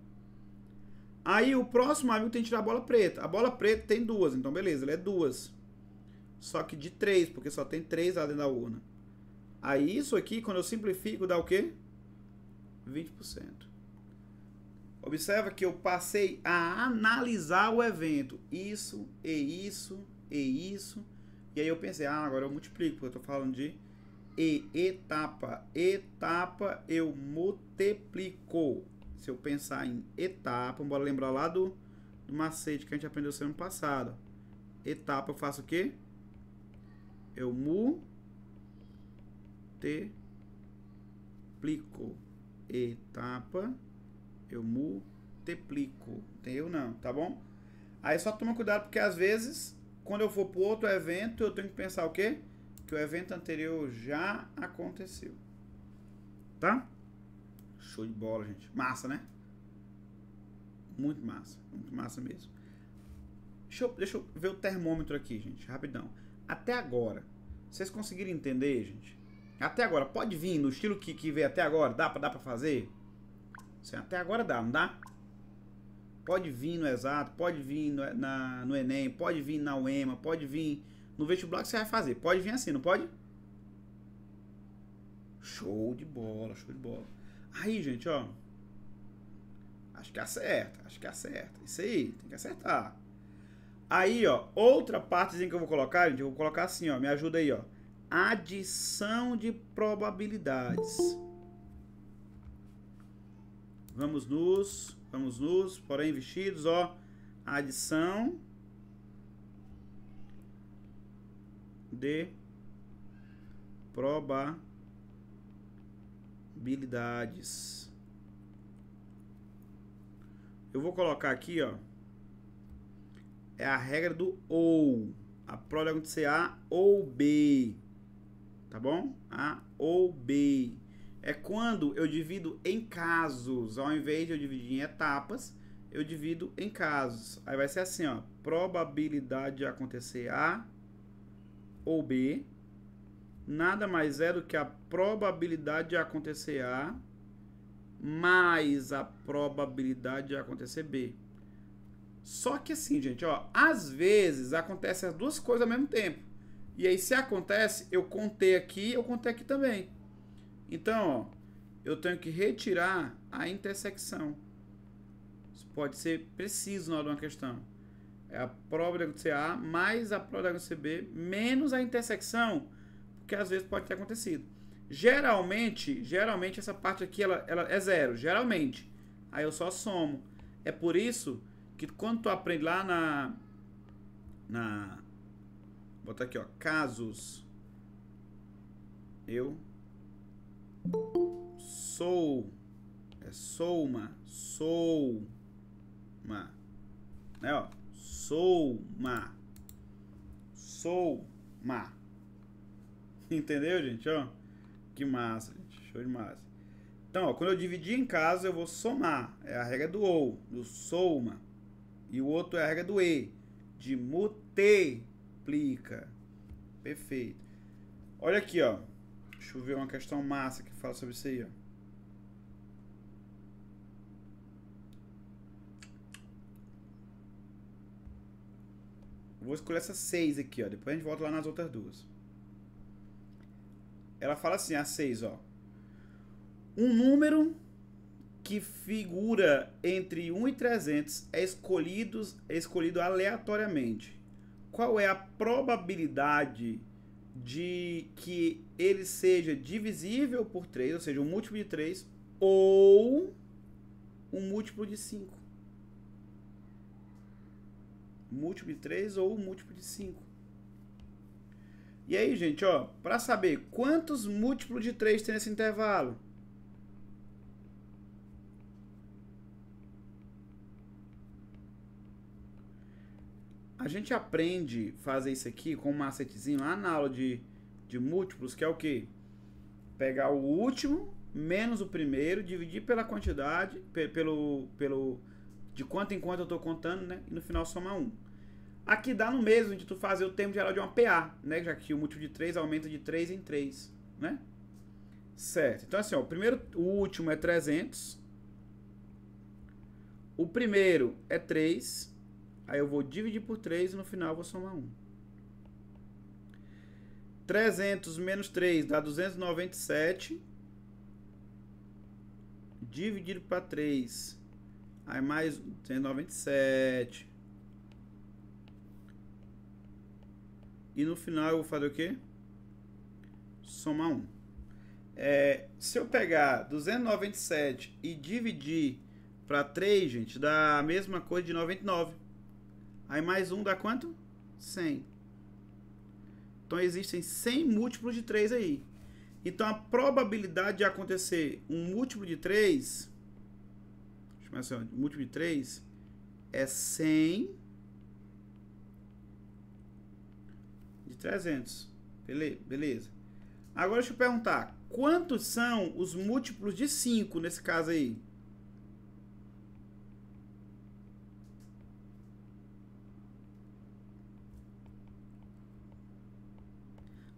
Aí o próximo amigo tem que tirar a bola preta. A bola preta tem 2, então beleza, ele é 2. Só que de 3, porque só tem 3 lá dentro da urna. Aí isso aqui, quando eu simplifico, dá o quê? 20%. Observa que eu passei a analisar o evento. Isso, e isso, e isso. E aí eu pensei, agora eu multiplico, porque eu tô falando de etapa. Etapa eu multiplico. Se eu pensar em etapa, bora lembrar lá do macete que a gente aprendeu semana passada. Etapa eu faço o quê? Eu multiplico. Etapa eu multiplico. Entendeu? Não, tá bom? Aí só toma cuidado, porque às vezes, quando eu for para outro evento, eu tenho que pensar o quê? Que o evento anterior já aconteceu. Tá? Show de bola, gente. Massa, né? Muito massa. Muito massa mesmo. Deixa eu ver o termômetro aqui, gente. Rapidão. Até agora, vocês conseguiram entender, gente? Até agora, pode vir no estilo que veio até agora? Dá pra fazer? Até agora dá, não dá? Pode vir no exato, pode vir no Enem, pode vir na UEMA, pode vir no vestibular que você vai fazer. Pode vir assim, não pode? Show de bola, show de bola. Aí, gente, ó. Acho que acerta, Isso aí, tem que acertar. Aí, ó, outra partezinha que eu vou colocar, gente, eu vou colocar assim, ó. Me ajuda aí, ó. Adição de probabilidades. Vamos nos, porém vestidos, ó. Adição de probabilidades. Eu vou colocar aqui, ó. É a regra do ou. A prova de acontecer A ou B. Tá bom? A ou B. É quando eu divido em casos. Ao invés de eu dividir em etapas, eu divido em casos. Aí vai ser assim, ó. Probabilidade de acontecer A ou B nada mais é do que a probabilidade de acontecer A mais a probabilidade de acontecer B. Só que assim, gente, ó, às vezes acontecem as duas coisas ao mesmo tempo. E aí, se acontece, eu contei aqui também. Então, ó, eu tenho que retirar a intersecção. Isso pode ser preciso na hora de uma questão. É a probabilidade de acontecer A mais a probabilidade de acontecer B menos a intersecção, porque às vezes pode ter acontecido. Geralmente essa parte aqui ela é zero, geralmente. Aí eu só somo. É por isso que quando tu aprende lá vou botar aqui, ó, casos, eu sou, souma, né, ó, souma. Entendeu, gente, ó? Que massa, gente, show de massa. Então, ó, quando eu dividir em casos, eu vou somar. É a regra do ou, do souma. E o outro é a regra do e, de multiplica. Perfeito. Olha aqui, ó. Deixa eu ver uma questão massa que fala sobre isso aí, ó. Vou escolher essas 6 aqui, ó. Depois a gente volta lá nas outras duas. Ela fala assim, a 6, ó. Um número que figura entre 1 e 300 é escolhido aleatoriamente. Qual é a probabilidade de que ele seja divisível por 3, ou seja, um múltiplo de 3, ou um múltiplo de 5? Múltiplo de 3 ou um múltiplo de 5. E aí, gente, ó, para saber quantos múltiplos de 3 tem nesse intervalo? A gente aprende a fazer isso aqui com um macetezinho lá na aula de múltiplos, que é o quê? Pegar o último menos o primeiro, dividir pela quantidade, de quanto em quanto eu estou contando, né? E no final somar 1. Aqui dá no mesmo de tu fazer o termo geral de uma PA, né? Já que o múltiplo de 3 aumenta de 3 em 3, né? Certo. Então assim, ó, o último é 300. O primeiro é 3. Aí eu vou dividir por 3 e no final eu vou somar 1. 300 menos 3 dá 297. Dividido para 3. Aí mais 297. E no final eu vou fazer o quê? Somar 1. Se eu pegar 297 e dividir para 3, gente, dá a mesma coisa de 99. Aí mais 1 dá quanto? 100. Então existem 100 múltiplos de 3 aí. Então a probabilidade de acontecer um múltiplo de 3, deixa eu ver assim, múltiplo de 3 é 100 de 300. Beleza. Agora deixa eu perguntar, quantos são os múltiplos de 5 nesse caso aí?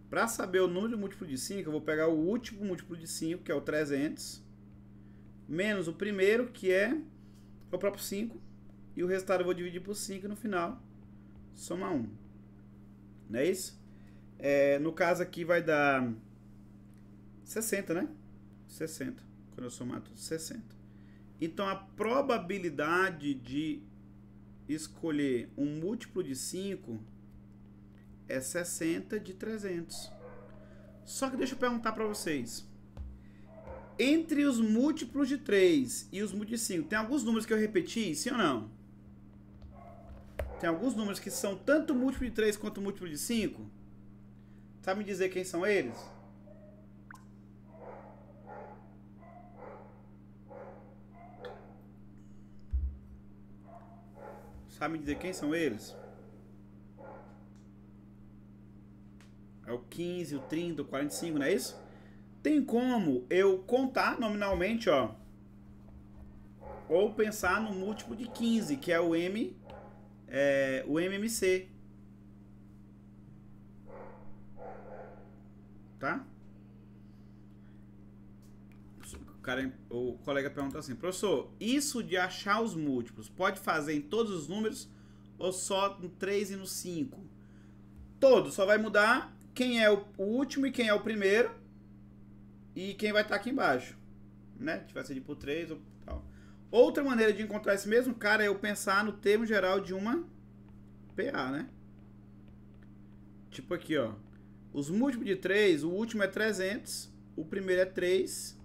Para saber o número de múltiplo de 5, eu vou pegar o último múltiplo de 5, que é o 300, menos o primeiro, que é o próprio 5, e o resultado eu vou dividir por 5 e no final somar 1. Não é isso? No caso aqui vai dar 60, né? 60. Quando eu somar tudo, 60. Então a probabilidade de escolher um múltiplo de 5 é 60 de 300. Só que deixa eu perguntar para vocês. Entre os múltiplos de 3 e os múltiplos de 5, tem alguns números que eu repeti, sim ou não? Tem alguns números que são tanto múltiplo de 3 quanto múltiplo de 5? Sabe me dizer quem são eles? Sabe me dizer quem são eles? É o 15, o 30, o 45, não é isso? Tem como eu contar nominalmente, ó, ou pensar no múltiplo de 15, que é o MMC. Tá? O colega pergunta assim, professor, isso de achar os múltiplos pode fazer em todos os números ou só no 3 e no 5? Todo, só vai mudar quem é o último e quem é o primeiro e quem vai estar aqui embaixo, né? Se vai ser de por 3 ou tal. Outra maneira de encontrar esse mesmo cara é eu pensar no termo geral de uma PA, né? Tipo aqui, ó. Os múltiplos de 3, o último é 300, o primeiro é 3.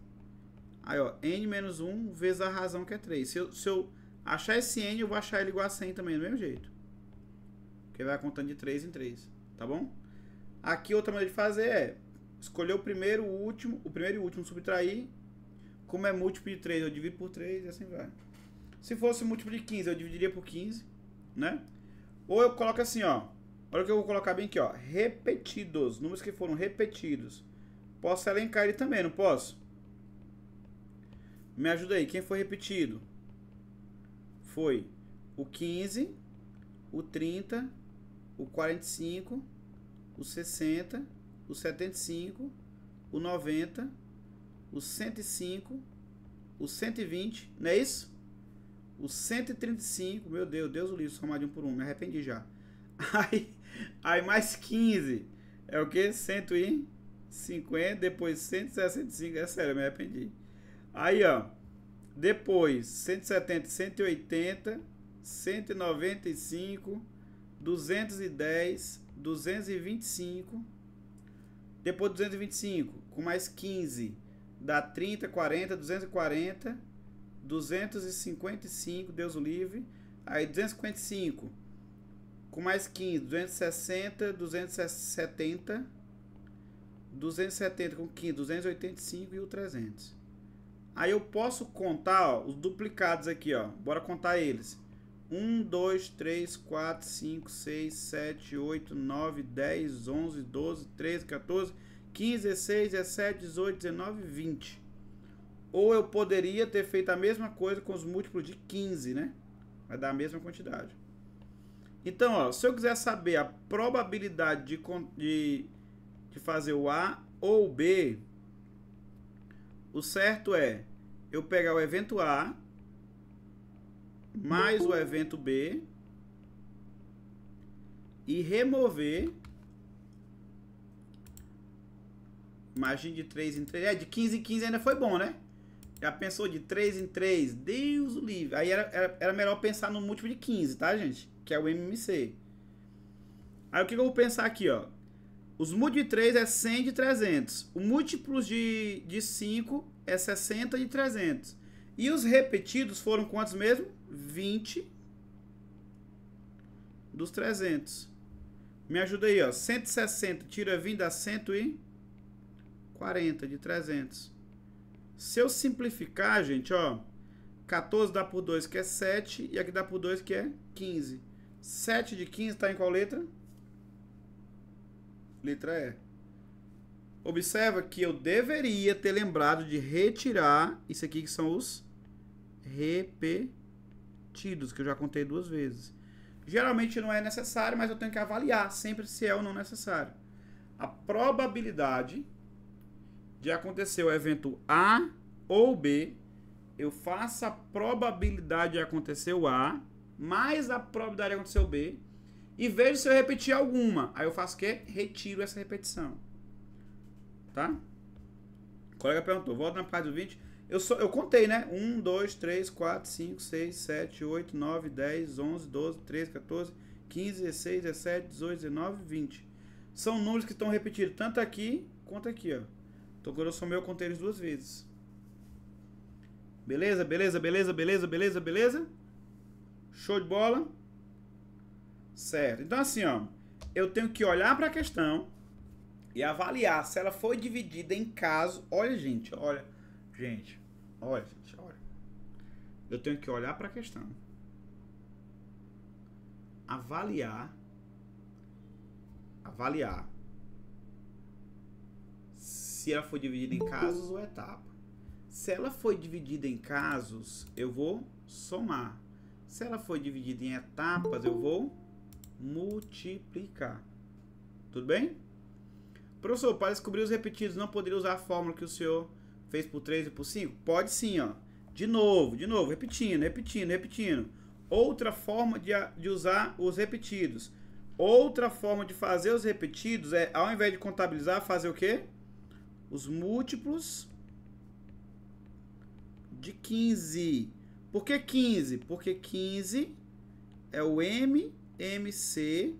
Aí, ó, n menos 1 vezes a razão que é 3. Se eu achar esse n, eu vou achar ele igual a 100 também, do mesmo jeito. Porque vai contando de 3 em 3, tá bom? Aqui outra maneira de fazer é escolher o primeiro e o último, subtrair. Como é múltiplo de 3, eu divido por 3 e assim vai. Se fosse múltiplo de 15, eu dividiria por 15, né? Ou eu coloco assim, ó. Olha o que eu vou colocar bem aqui, ó. Repetidos, números que foram repetidos. Posso elencar ele também, não posso? Me ajuda aí, quem foi repetido? Foi o 15, o 30, o 45, o 60, o 75, o 90, o 105, o 120, não é isso? O 135, meu Deus, Deus o livre, somar de um por um, me arrependi já. Aí mais 15, é o que? 150, depois 165, é sério, eu me arrependi. Aí, ó, depois 170, 180, 195, 210, 225, depois 225, com mais 15, dá 30, 40, 240, 255, Deus o livre. Aí 255, com mais 15, 260, 270, 270 com 15, 285 e o 300. Aí eu posso contar, ó, os duplicados aqui, ó. Bora contar eles. 1, 2, 3, 4, 5, 6, 7, 8, 9, 10, 11, 12, 13, 14, 15, 16, 17, 18, 19, 20. Ou eu poderia ter feito a mesma coisa com os múltiplos de 15, né? Vai dar a mesma quantidade. Então, ó, se eu quiser saber a probabilidade de fazer o A ou o B, o certo é eu pegar o evento A mais o evento B e remover. Imagine de 3 em 3. De 15 em 15 ainda foi bom, né? Já pensou de 3 em 3? Deus o livre. Aí era melhor pensar no múltiplo de 15, tá, gente? Que é o MMC. Aí o que eu vou pensar aqui, ó? Os múltiplos de 3 é 100 de 300. O múltiplo de 5 é 60 de 300. E os repetidos foram quantos mesmo? 20 dos 300. Me ajuda aí, ó. 160 tira 20 dá 140 de 300. Se eu simplificar, gente, ó. 14 dá por 2 que é 7. E aqui dá por 2 que é 15. 7 de 15 está em qual letra? Letra E. Observa que eu deveria ter lembrado de retirar isso aqui que são os repetidos, que eu já contei 2 vezes. Geralmente não é necessário, mas eu tenho que avaliar sempre se é ou não necessário. A probabilidade de acontecer o evento A ou B, eu faço a probabilidade de acontecer o A mais a probabilidade de acontecer o B e vejo se eu repetir alguma. Aí eu faço o quê? Retiro essa repetição. Tá? O colega perguntou, volta na parte do 20. Eu contei, né? 1, 2, 3, 4, 5, 6, 7, 8, 9, 10, 11, 12, 13, 14, 15, 16, 17, 18, 19, 20. São números que estão repetidos tanto aqui quanto aqui, ó. Então, quando eu somei, eu contei eles 2 vezes. Beleza, beleza, beleza, beleza, beleza, beleza? Show de bola? Certo. Então, assim, ó. Eu tenho que olhar para a questão e avaliar se ela foi dividida em casos. Olha, gente, olha. Gente, olha. Eu tenho que olhar para a questão. Avaliar. Se ela foi dividida em casos ou etapa. Se ela foi dividida em casos, eu vou somar. Se ela foi dividida em etapas, eu vou multiplicar. Tudo bem? Professor, para descobrir os repetidos, não poderia usar a fórmula que o senhor fez por 3 e por 5? Pode sim, ó. De novo, repetindo. Outra forma de usar os repetidos. Outra forma de fazer os repetidos é, ao invés de contabilizar, fazer o quê? Os múltiplos de 15. Por que 15? Porque 15 é o MMC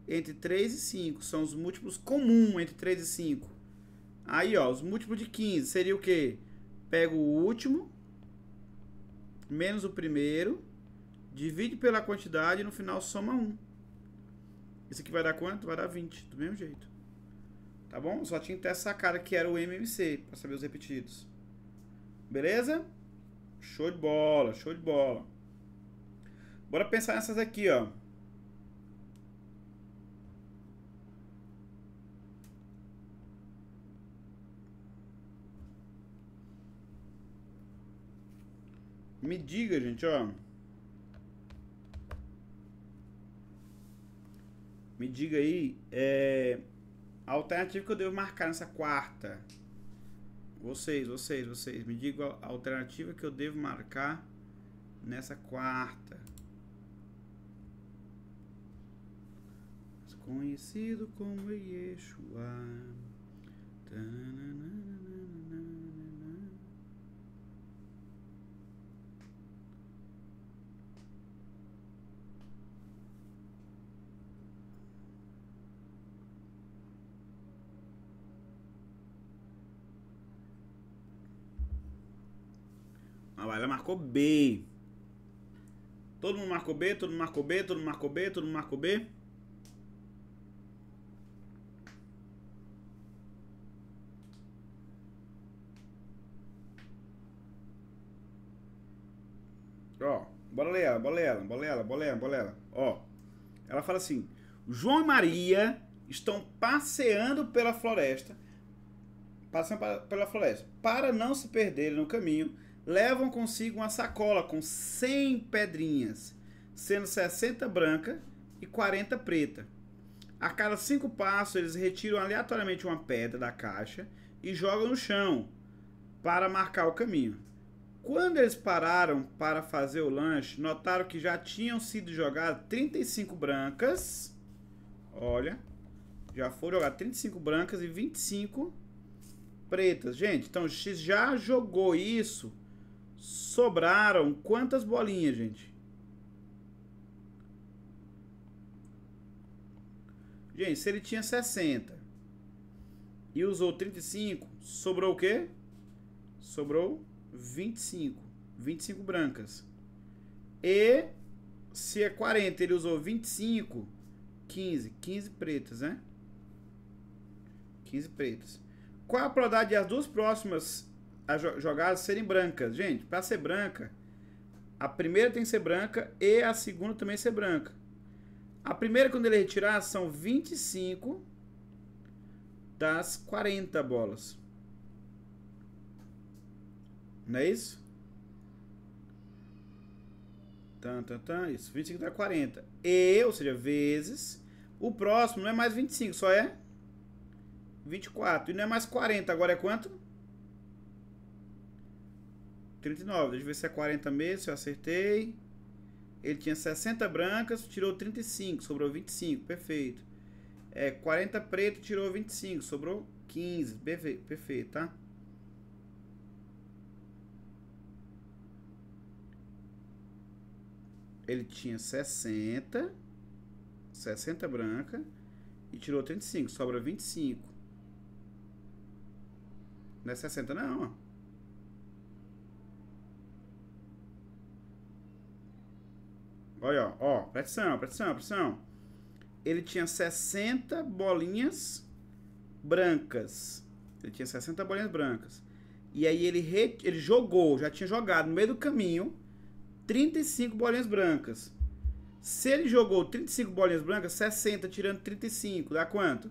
entre 3 e 5. São os múltiplos comuns entre 3 e 5. Aí, ó, os múltiplos de 15 seria o quê? Pega o último menos o primeiro, divide pela quantidade e no final soma 1. Isso aqui vai dar quanto? Vai dar 20, do mesmo jeito. Tá bom? Só tinha que ter essa sacada que era o MMC, para saber os repetidos. Beleza? Show de bola, show de bola. Bora pensar nessas aqui, ó. Me diga, gente, ó. Me diga aí, a alternativa que eu devo marcar nessa quarta. Vocês. Me digam a alternativa que eu devo marcar nessa quarta. Conhecido como Yeshua. Ah, ela marcou B. Todo mundo marcou B, todo mundo marcou B, todo mundo marcou B, todo mundo marcou B. Ó, bora ler ela, bora ler ela. Ó, ela fala assim: João e Maria estão passeando pela floresta. Pela floresta. Para não se perderem no caminho, levam consigo uma sacola com 100 pedrinhas, sendo 60 branca e 40 preta. A cada 5 passos, eles retiram aleatoriamente uma pedra da caixa e jogam no chão para marcar o caminho. Quando eles pararam para fazer o lanche, notaram que já tinham sido jogadas 35 brancas. Olha, já foram jogadas 35 brancas e 25 pretas. Gente, então X já jogou isso. Sobraram quantas bolinhas, gente? Gente, se ele tinha 60 e usou 35, sobrou o quê? Sobrou 25. 25 brancas. E se é 40, ele usou 25, 15. 15 pretas, né? 15 pretas. Qual a probabilidade de as duas próximas jogadas serem brancas? Gente, para ser branca, a primeira tem que ser branca e a segunda também ser branca. A primeira, quando ele retirar, são 25 das 40 bolas. Não é isso? Isso. 25 dá 40. E, ou seja, vezes. O próximo não é mais 25, só é 24. E não é mais 40, agora é quanto? 39. Deixa eu ver se é 40 mesmo, se eu acertei. Ele tinha 60 brancas, tirou 35, sobrou 25, perfeito. 40 preto, tirou 25, sobrou 15, perfeito, tá? Ele tinha 60 branca e tirou 35, sobra 25. Não é 60 não, ó. Olha, ó, presta atenção. Ele tinha 60 bolinhas brancas. E aí ele jogou, já tinha jogado no meio do caminho 35 bolinhas brancas. Se ele jogou 35 bolinhas brancas, 60 tirando 35, dá quanto?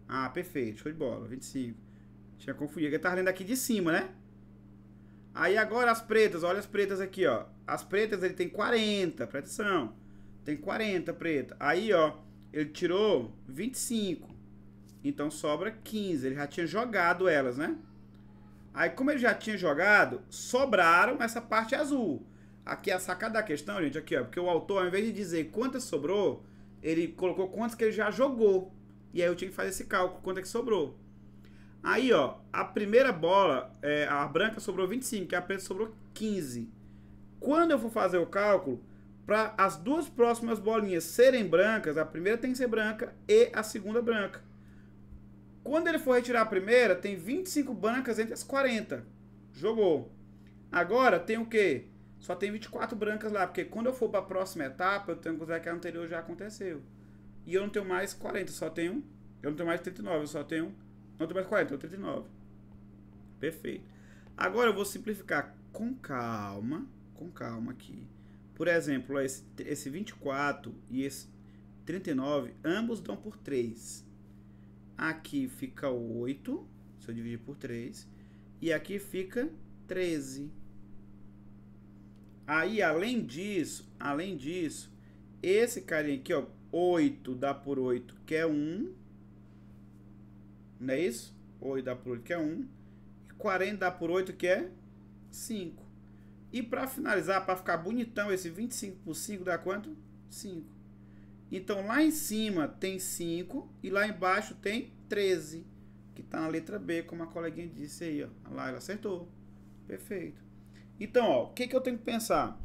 Ah, perfeito, show de bola, 25. Tinha confundido, ele tava lendo aqui de cima, né? Aí agora as pretas, olha as pretas aqui, ó. As pretas ele tem 40, presta atenção. Tem 40 preta. Aí, ó, ele tirou 25. Então sobra 15. Ele já tinha jogado elas, né? Aí como ele já tinha jogado, sobraram essa parte azul. Aqui é a sacada da questão, gente, aqui, ó. Porque o autor, ao invés de dizer quantas sobrou, ele colocou quantas que ele já jogou. E aí eu tinha que fazer esse cálculo, quanto é que sobrou. Aí, ó, a primeira bola, a branca sobrou 25, e a preta sobrou 15. Quando eu for fazer o cálculo, para as duas próximas bolinhas serem brancas, a primeira tem que ser branca e a segunda branca. Quando ele for retirar a primeira, tem 25 brancas entre as 40. Jogou. Agora tem o quê? Só tem 24 brancas lá, porque quando eu for para a próxima etapa, eu tenho que considerar que a anterior já aconteceu. E eu não tenho mais 40, só tenho... Eu não tenho mais 39, eu só tenho... Não tenho mais 40, eu tenho 39. Perfeito. Agora eu vou simplificar com calma aqui. Por exemplo, esse 24 e esse 39, ambos dão por 3. Aqui fica 8, se eu dividir por 3. E aqui fica 13. Aí, além disso, esse carinha aqui, ó, 8 dá por 8, que é 1. Não é isso? 8 dá por 8, que é 1. E 40 dá por 8, que é 5. E para finalizar, para ficar bonitão, esse 25 por 5 dá quanto? 5. Então, lá em cima tem 5 e lá embaixo tem 13, que está na letra B, como a coleguinha disse aí, ó. Lá ela acertou. Perfeito. Então, ó, o que eu tenho que pensar?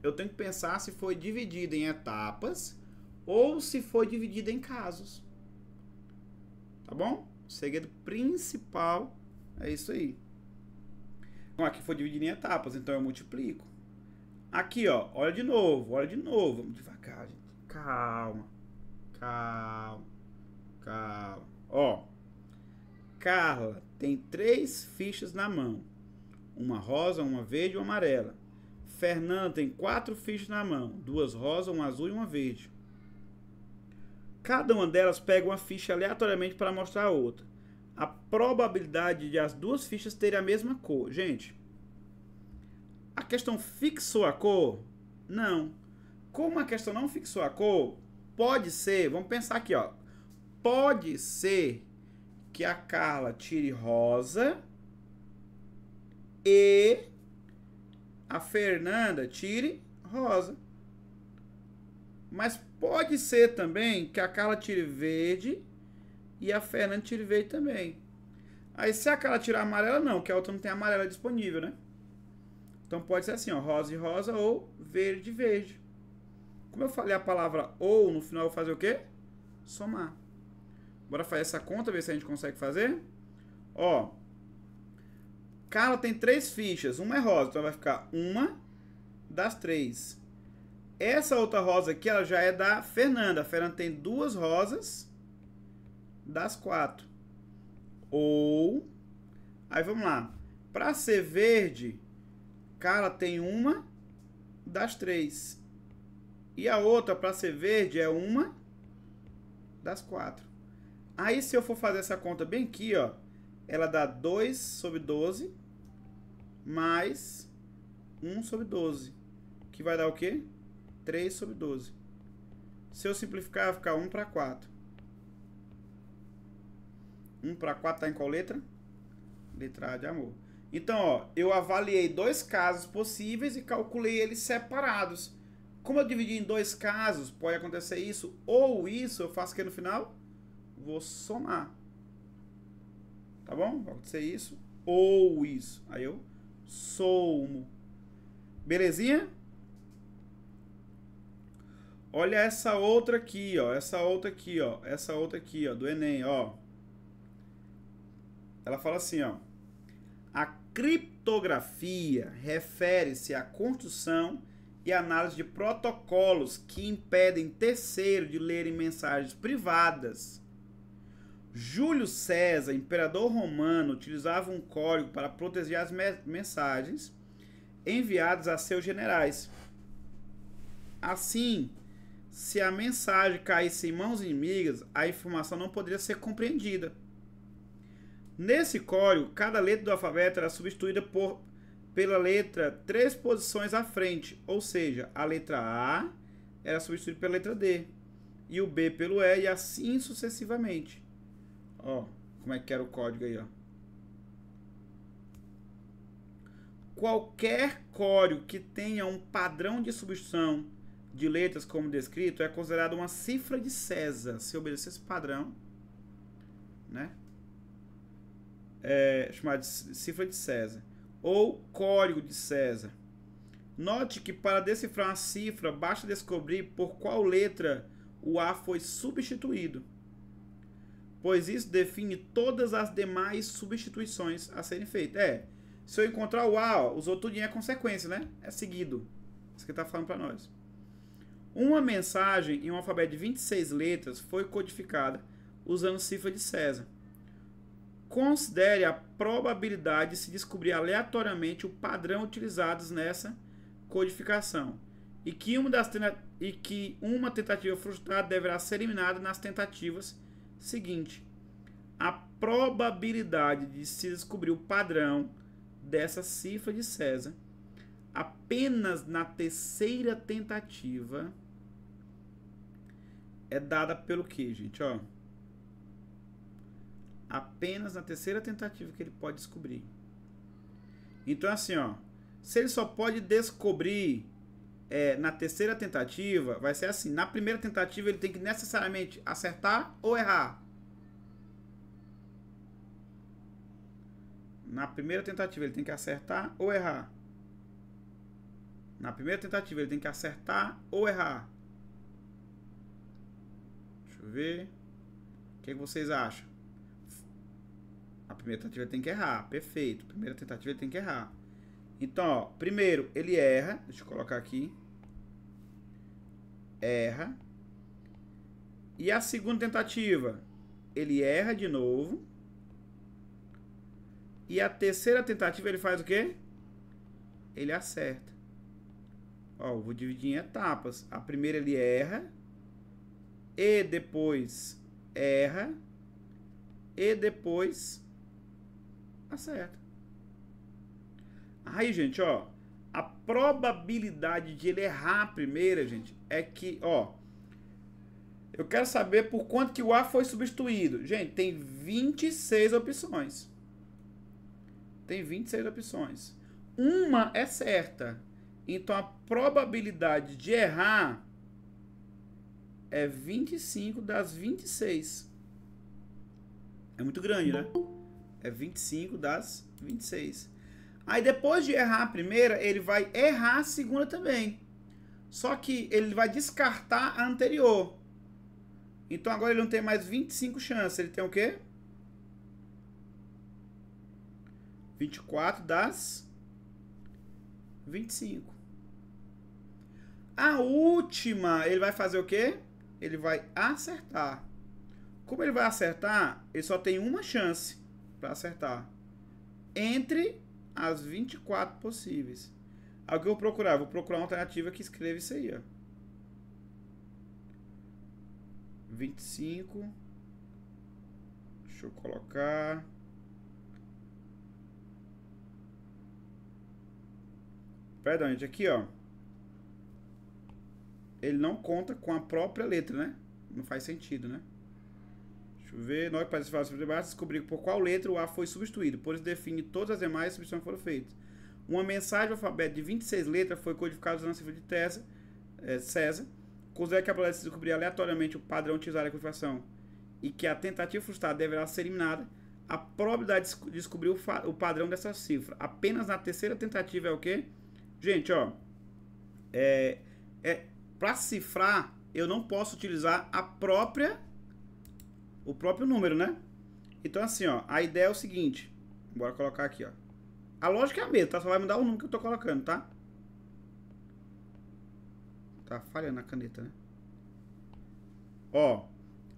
Eu tenho que pensar se foi dividido em etapas ou se foi dividido em casos. Tá bom? O segredo principal é isso aí. Então, aqui foi dividido em etapas, então eu multiplico. Aqui, ó, olha de novo. Vamos devagar, gente. Calma. Ó, Carla tem 3 fichas na mão. uma rosa, uma verde e uma amarela. Fernanda tem 4 fichas na mão, 2 rosas, uma azul e uma verde. Cada uma delas pega uma ficha aleatoriamente para mostrar a outra. A probabilidade de as 2 fichas terem a mesma cor. Gente, a questão fixou a cor? Não. Como a questão não fixou a cor, pode ser, vamos pensar aqui, ó. Pode ser que a Carla tire rosa e a Fernanda tire rosa. Mas pode ser também que a Carla tire verde e a Fernanda tire verde também. Aí se a Carla tirar amarela, não, que a outra não tem amarela disponível, né? Então pode ser assim, ó, rosa e rosa ou verde e verde. Como eu falei a palavra ou, no final eu vou fazer o quê? Somar. Bora fazer essa conta, ver se a gente consegue fazer. Ó, Carla tem 3 fichas, uma é rosa, então vai ficar uma das 3. Essa outra rosa aqui, ela já é da Fernanda. A Fernanda tem 2 rosas das 4. Ou, aí vamos lá. Para ser verde, Carla tem uma das 3. E a outra, para ser verde, é uma das 4. Aí, se eu for fazer essa conta bem aqui, ó, ela dá 2 sobre 12 mais 1 sobre 12. Que vai dar o quê? 3 sobre 12. Se eu simplificar, vai ficar 1 para 4. 1 para 4 está em qual letra? Letra A de amor. Então, ó, eu avaliei 2 casos possíveis e calculei eles separados. Como eu dividi em 2 casos, pode acontecer isso ou isso, eu faço o que no final? Vou somar. Tá bom? Vai acontecer isso ou isso. Aí eu somo. Belezinha? Olha essa outra aqui, ó. Essa outra aqui, ó. Essa outra aqui, ó. Do Enem, ó. Ela fala assim, ó. A criptografia refere-se à construção e análise de protocolos que impedem terceiros de lerem mensagens privadas. Júlio César, imperador romano, utilizava um código para proteger as mensagens enviadas a seus generais. Assim, se a mensagem caísse em mãos inimigas, a informação não poderia ser compreendida. Nesse código, cada letra do alfabeto era substituída pela letra 3 posições à frente, ou seja, a letra A era substituída pela letra D, e o B pelo E, e assim sucessivamente. Ó, como é que era o código aí, ó. Qualquer código que tenha um padrão de substituição de letras como descrito é considerado uma cifra de César, se obedecer esse padrão, né? É chamado de cifra de César ou código de César. Note que para decifrar uma cifra basta descobrir por qual letra o A foi substituído, pois isso define todas as demais substituições a serem feitas. Se eu encontrar o A, ó, os outros tudinho é consequência, né? É seguido. Isso que está falando para nós. Uma mensagem em um alfabeto de 26 letras foi codificada usando cifra de César. Considere a probabilidade de se descobrir aleatoriamente o padrão utilizado nessa codificação e que uma tentativa frustrada deverá ser eliminada nas tentativas seguintes. A probabilidade de se descobrir o padrão dessa cifra de César apenas na terceira tentativa é dada pelo que, gente? Ó. Apenas na terceira tentativa que ele pode descobrir. Então, assim, ó. Se ele só pode descobrir na terceira tentativa, vai ser assim. Na primeira tentativa, ele tem que necessariamente acertar ou errar. Na primeira tentativa, ele tem que acertar ou errar. Na primeira tentativa, ele tem que acertar ou errar. Deixa eu ver. O que vocês acham? A primeira tentativa ele tem que errar. Perfeito. Primeira tentativa ele tem que errar. Então, ó, primeiro ele erra. Deixa eu colocar aqui. Erra. E a segunda tentativa, ele erra de novo. E a terceira tentativa ele faz o quê? Ele acerta. Ó, eu vou dividir em etapas. A primeira ele erra. E depois erra. E depois acerta. Aí, gente, ó. A probabilidade de ele errar a primeira, gente, é que, ó. Eu quero saber por quanto que o A foi substituído. Gente, tem 26 opções. Tem 26 opções. Uma é certa. Então, a probabilidade de errar é 25 das 26. É muito grande, né? É 25 das 26. Aí, depois de errar a primeira, ele vai errar a segunda também. Só que ele vai descartar a anterior. Então, agora ele não tem mais 25 chances. Ele tem o quê? 24 das 25. A última, ele vai fazer o quê? Ele vai acertar. Como ele vai acertar, ele só tem uma chance para acertar. Entre as 24 possíveis. Aí o que eu vou procurar? Vou procurar uma alternativa que escreva isso aí, ó. 25. Deixa eu colocar. Perdão, gente, aqui, ó. Ele não conta com a própria letra, né? Não faz sentido, né? Deixa eu ver. Na hora que participar do debate, descobrir por qual letra o A foi substituído. Por isso, define todas as demais substituições que foram feitas. Uma mensagem do alfabeto de 26 letras foi codificada usando a cifra de César. Considera que a probabilidade de descobrir aleatoriamente o padrão utilizado na codificação e que a tentativa frustrada deverá ser eliminada. A probabilidade de descobrir o padrão dessa cifra apenas na terceira tentativa é o quê? Gente, ó. Para cifrar, eu não posso utilizar o próprio número, né? Então, assim, ó. A ideia é o seguinte. Bora colocar aqui, ó. A lógica é a mesma, tá? Só vai mudar o número que eu tô colocando, tá? Tá falhando a caneta, né? Ó,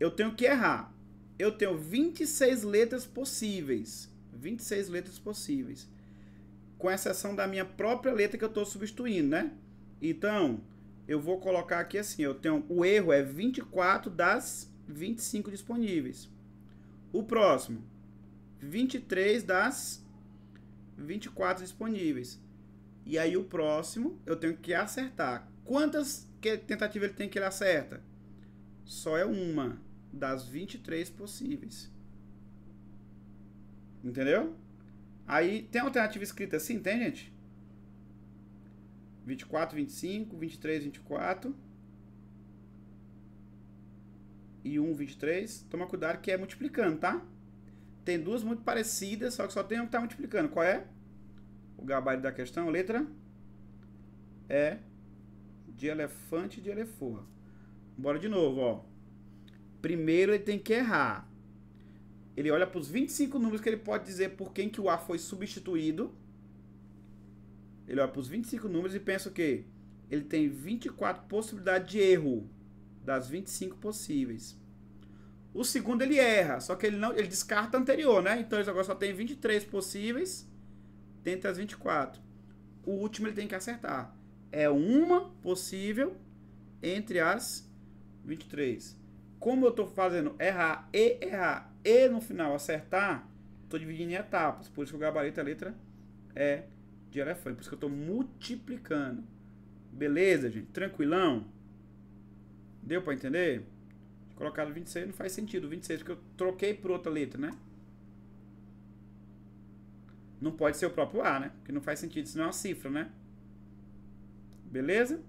eu tenho que errar. Eu tenho 26 letras possíveis. 26 letras possíveis. Com exceção da minha própria letra que eu estou substituindo, né? Então, eu vou colocar aqui assim. Eu tenho, o erro é 24 das 25 disponíveis. O próximo, 23 das 24 disponíveis. E aí o próximo, eu tenho que acertar. Quantas tentativas ele tem que ele acerta? Só é uma das 23 possíveis. Entendeu? Aí tem alternativa escrita assim, tem, gente? 24, 25, 23, 24. E 1, 23. Toma cuidado que é multiplicando, tá? Tem duas muito parecidas, só que só tem um que tá multiplicando. Qual é? O gabarito da questão, letra é de elefante e de elefoa. Bora de novo, ó. Primeiro ele tem que errar. Ele olha para os 25 números que ele pode dizer por quem que o A foi substituído. Ele olha para os 25 números e pensa o quê? Ele tem 24 possibilidades de erro das 25 possíveis. O segundo ele erra, só que ele descarta a anterior, né? Então ele agora só tem 23 possíveis dentre as 24. O último ele tem que acertar. É uma possível entre as 23. Como eu estou fazendo errar e no final acertar, estou dividindo em etapas. Por isso que o gabarito, a letra é de elefante. Por isso que eu estou multiplicando. Beleza, gente? Tranquilão? Deu para entender? Colocado 26 não faz sentido. 26 porque eu troquei por outra letra, né? Não pode ser o próprio A, né? Porque não faz sentido, senão é uma cifra, né? Beleza?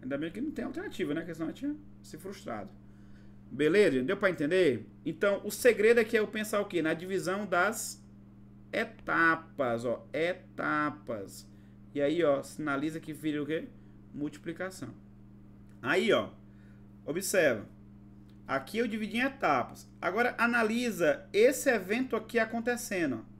Ainda bem que não tem alternativa, né? Porque senão eu tinha se frustrado. Beleza? Deu pra entender? Então, o segredo aqui é eu pensar o quê? Na divisão das etapas, ó. Etapas. E aí, ó, sinaliza que vira o quê? Multiplicação. Aí, ó. Observa. Aqui eu dividi em etapas. Agora, analisa esse evento aqui acontecendo, ó.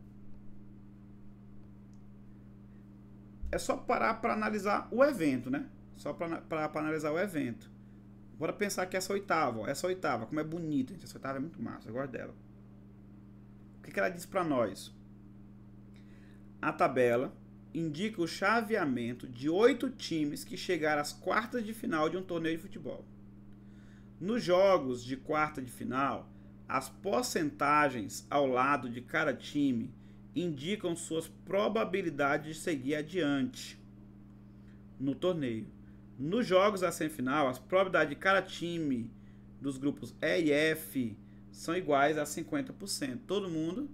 É só parar para analisar o evento, né? Só para analisar o evento. Bora pensar que essa oitava, ó. Essa oitava, como é bonita, gente. Essa oitava é muito massa, eu gosto dela. O que ela diz para nós? A tabela indica o chaveamento de 8 times que chegaram às quartas de final de um torneio de futebol. Nos jogos de quarta de final, as porcentagens ao lado de cada time indicam suas probabilidades de seguir adiante no torneio. Nos jogos da semifinal, as probabilidades de cada time dos grupos E e F são iguais a 50%. Todo mundo,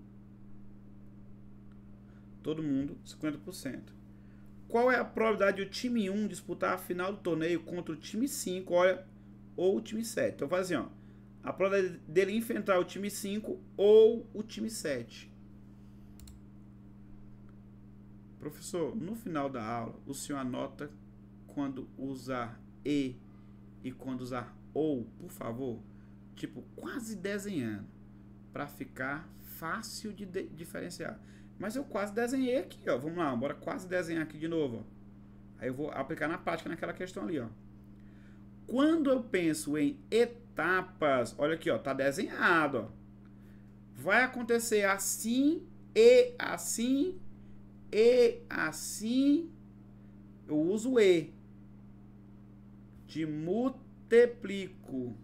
50%. Qual é a probabilidade do time 1 disputar a final do torneio contra o time 5, olha, ou o time 7? Então faz assim, ó, a probabilidade dele enfrentar o time 5 ou o time 7. Professor, no final da aula, o senhor anota quando usar e quando usar ou, por favor, tipo, quase desenhando, para ficar fácil de diferenciar. Mas eu quase desenhei aqui, ó. Vamos lá, bora quase desenhar aqui de novo, ó. Aí eu vou aplicar na prática naquela questão ali, ó. Quando eu penso em etapas, olha aqui, ó, tá desenhado, ó. Vai acontecer assim e assim e assim. Eu uso e de multiplico.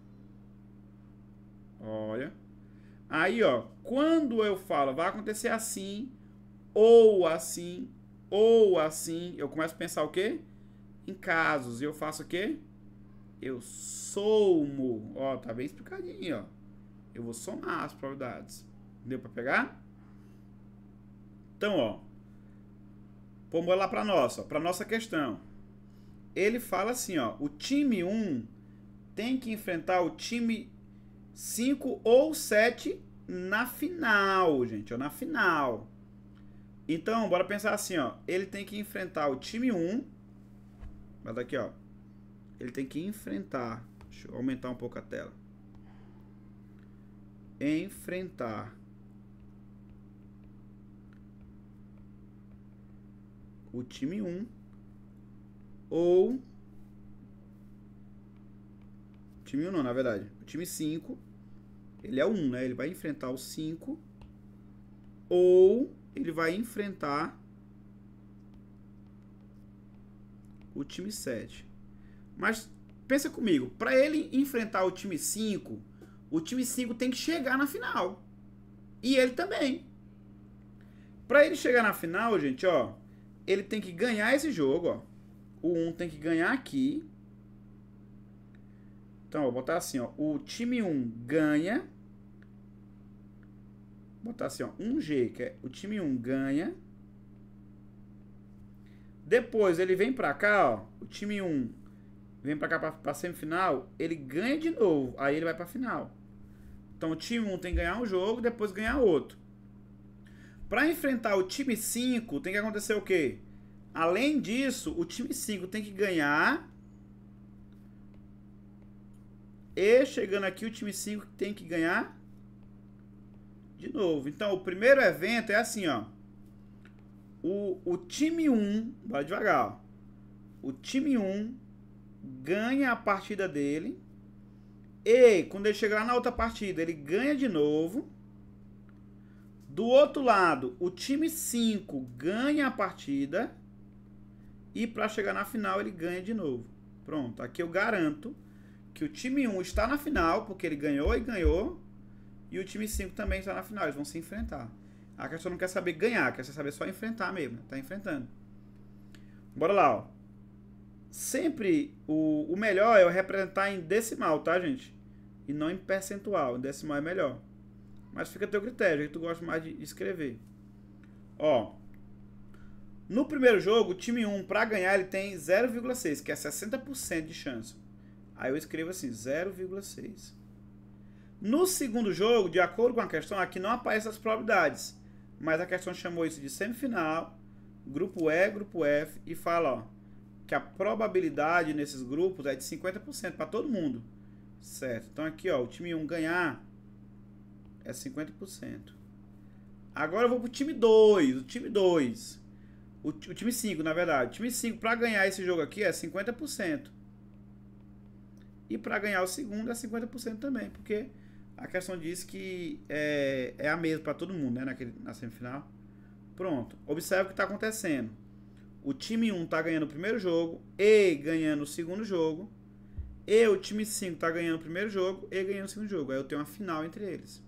Olha. Aí, ó, quando eu falo vai acontecer assim, ou assim, eu começo a pensar o quê? Em casos. E eu faço o quê? Eu somo. Ó, tá bem explicadinho, ó. Eu vou somar as probabilidades. Deu pra pegar? Então, ó. Vamos lá pra nossa questão. Ele fala assim, ó. O time 1 tem que enfrentar o time 5 ou 7 na final, gente, ó, na final. Então, bora pensar assim, ó. Ele tem que enfrentar o time 1. Mas daqui, ó. Ele tem que enfrentar. Deixa eu aumentar um pouco a tela. Enfrentar o time 1 ou time 1 não, na verdade. O time 5, ele é o 1, né? Ele vai enfrentar o 5 ou ele vai enfrentar o time 7. Mas pensa comigo, para ele enfrentar o time 5 tem que chegar na final. E ele também. Para ele chegar na final, gente, ó, ele tem que ganhar esse jogo, ó. O 1 tem que ganhar aqui. Então, vou botar assim, ó, o time 1 ganha. Vou botar assim, ó, 1G, que é o time 1 ganha. Depois ele vem pra cá, ó, o time 1 vem pra cá pra semifinal, ele ganha de novo, aí ele vai pra final. Então o time 1 tem que ganhar um jogo, depois ganhar outro. Pra enfrentar o time 5, tem que acontecer o quê? Além disso, o time 5 tem que ganhar. E chegando aqui, o time 5 tem que ganhar de novo. Então, o primeiro evento é assim, ó. O time 1, vai devagar, ó. O time 1 ganha a partida dele. E quando ele chegar na outra partida, ele ganha de novo. Do outro lado, o time 5 ganha a partida. E para chegar na final, ele ganha de novo. Pronto, aqui eu garanto que o time 1 está na final, porque ele ganhou e ganhou. E o time 5 também está na final, eles vão se enfrentar. A questão não quer saber ganhar, quer saber só enfrentar mesmo, né? Tá enfrentando. Bora lá, ó. Sempre o melhor é eu representar em decimal, tá, gente? E não em percentual. Em decimal é melhor. Mas fica a teu critério, que tu gosta mais de escrever. Ó. No primeiro jogo, o time 1, para ganhar, ele tem 0,6, que é 60% de chance. Aí eu escrevo assim, 0,6. No segundo jogo, de acordo com a questão, aqui não aparecem as probabilidades. Mas a questão chamou isso de semifinal, grupo E, grupo F, e fala, ó, que a probabilidade nesses grupos é de 50% para todo mundo. Certo? Então aqui, ó, o time 1 ganhar é 50%. Agora eu vou pro time 2. O time 2. O time 5, na verdade. O time 5, para ganhar esse jogo aqui, é 50%. E para ganhar o segundo é 50% também, porque a questão diz que é a mesma para todo mundo, né, na semifinal. Pronto. Observe o que está acontecendo. O time 1 está ganhando o primeiro jogo, E ganhando o segundo jogo, e o time 5 está ganhando o primeiro jogo, E ganhando o segundo jogo. Aí eu tenho uma final entre eles.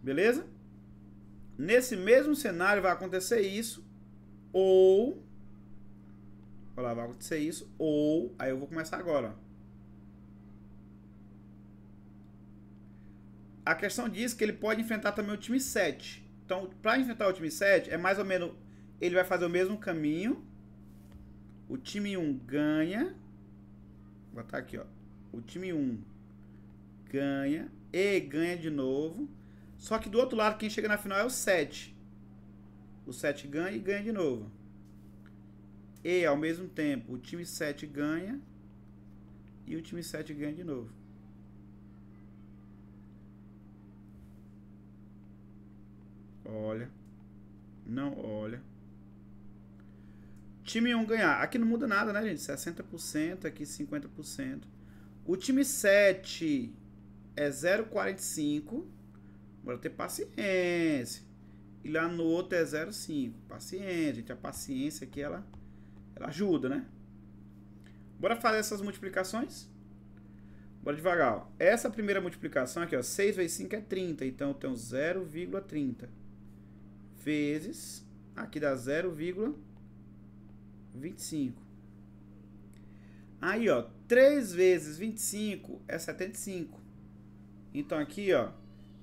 Beleza? Nesse mesmo cenário vai acontecer isso, ou... Olha lá, vai acontecer isso, ou... Aí eu vou começar agora, ó. A questão diz que ele pode enfrentar também o time 7. Então, para enfrentar o time 7, é mais ou menos... Ele vai fazer o mesmo caminho. O time 1 ganha. Vou botar aqui, ó. O time 1 ganha. E ganha de novo. Só que do outro lado, quem chega na final é o 7. O 7 ganha e ganha de novo. E, ao mesmo tempo, o time 7 ganha. E o time 7 ganha de novo. Olha. Não olha. Time 1 ganhar. Aqui não muda nada, né, gente? 60%, aqui 50%. O time 7 é 0,45. Bora ter paciência. E lá no outro é 0,5. Paciência, gente. A paciência aqui, ela ajuda, né? Bora fazer essas multiplicações? Bora devagar, ó. Essa primeira multiplicação aqui, ó. 6 vezes 5 é 30. Então, eu tenho 0,30. Vezes... Aqui dá 0,25. Aí, ó, 3 vezes 25 é 75. Então, aqui, ó,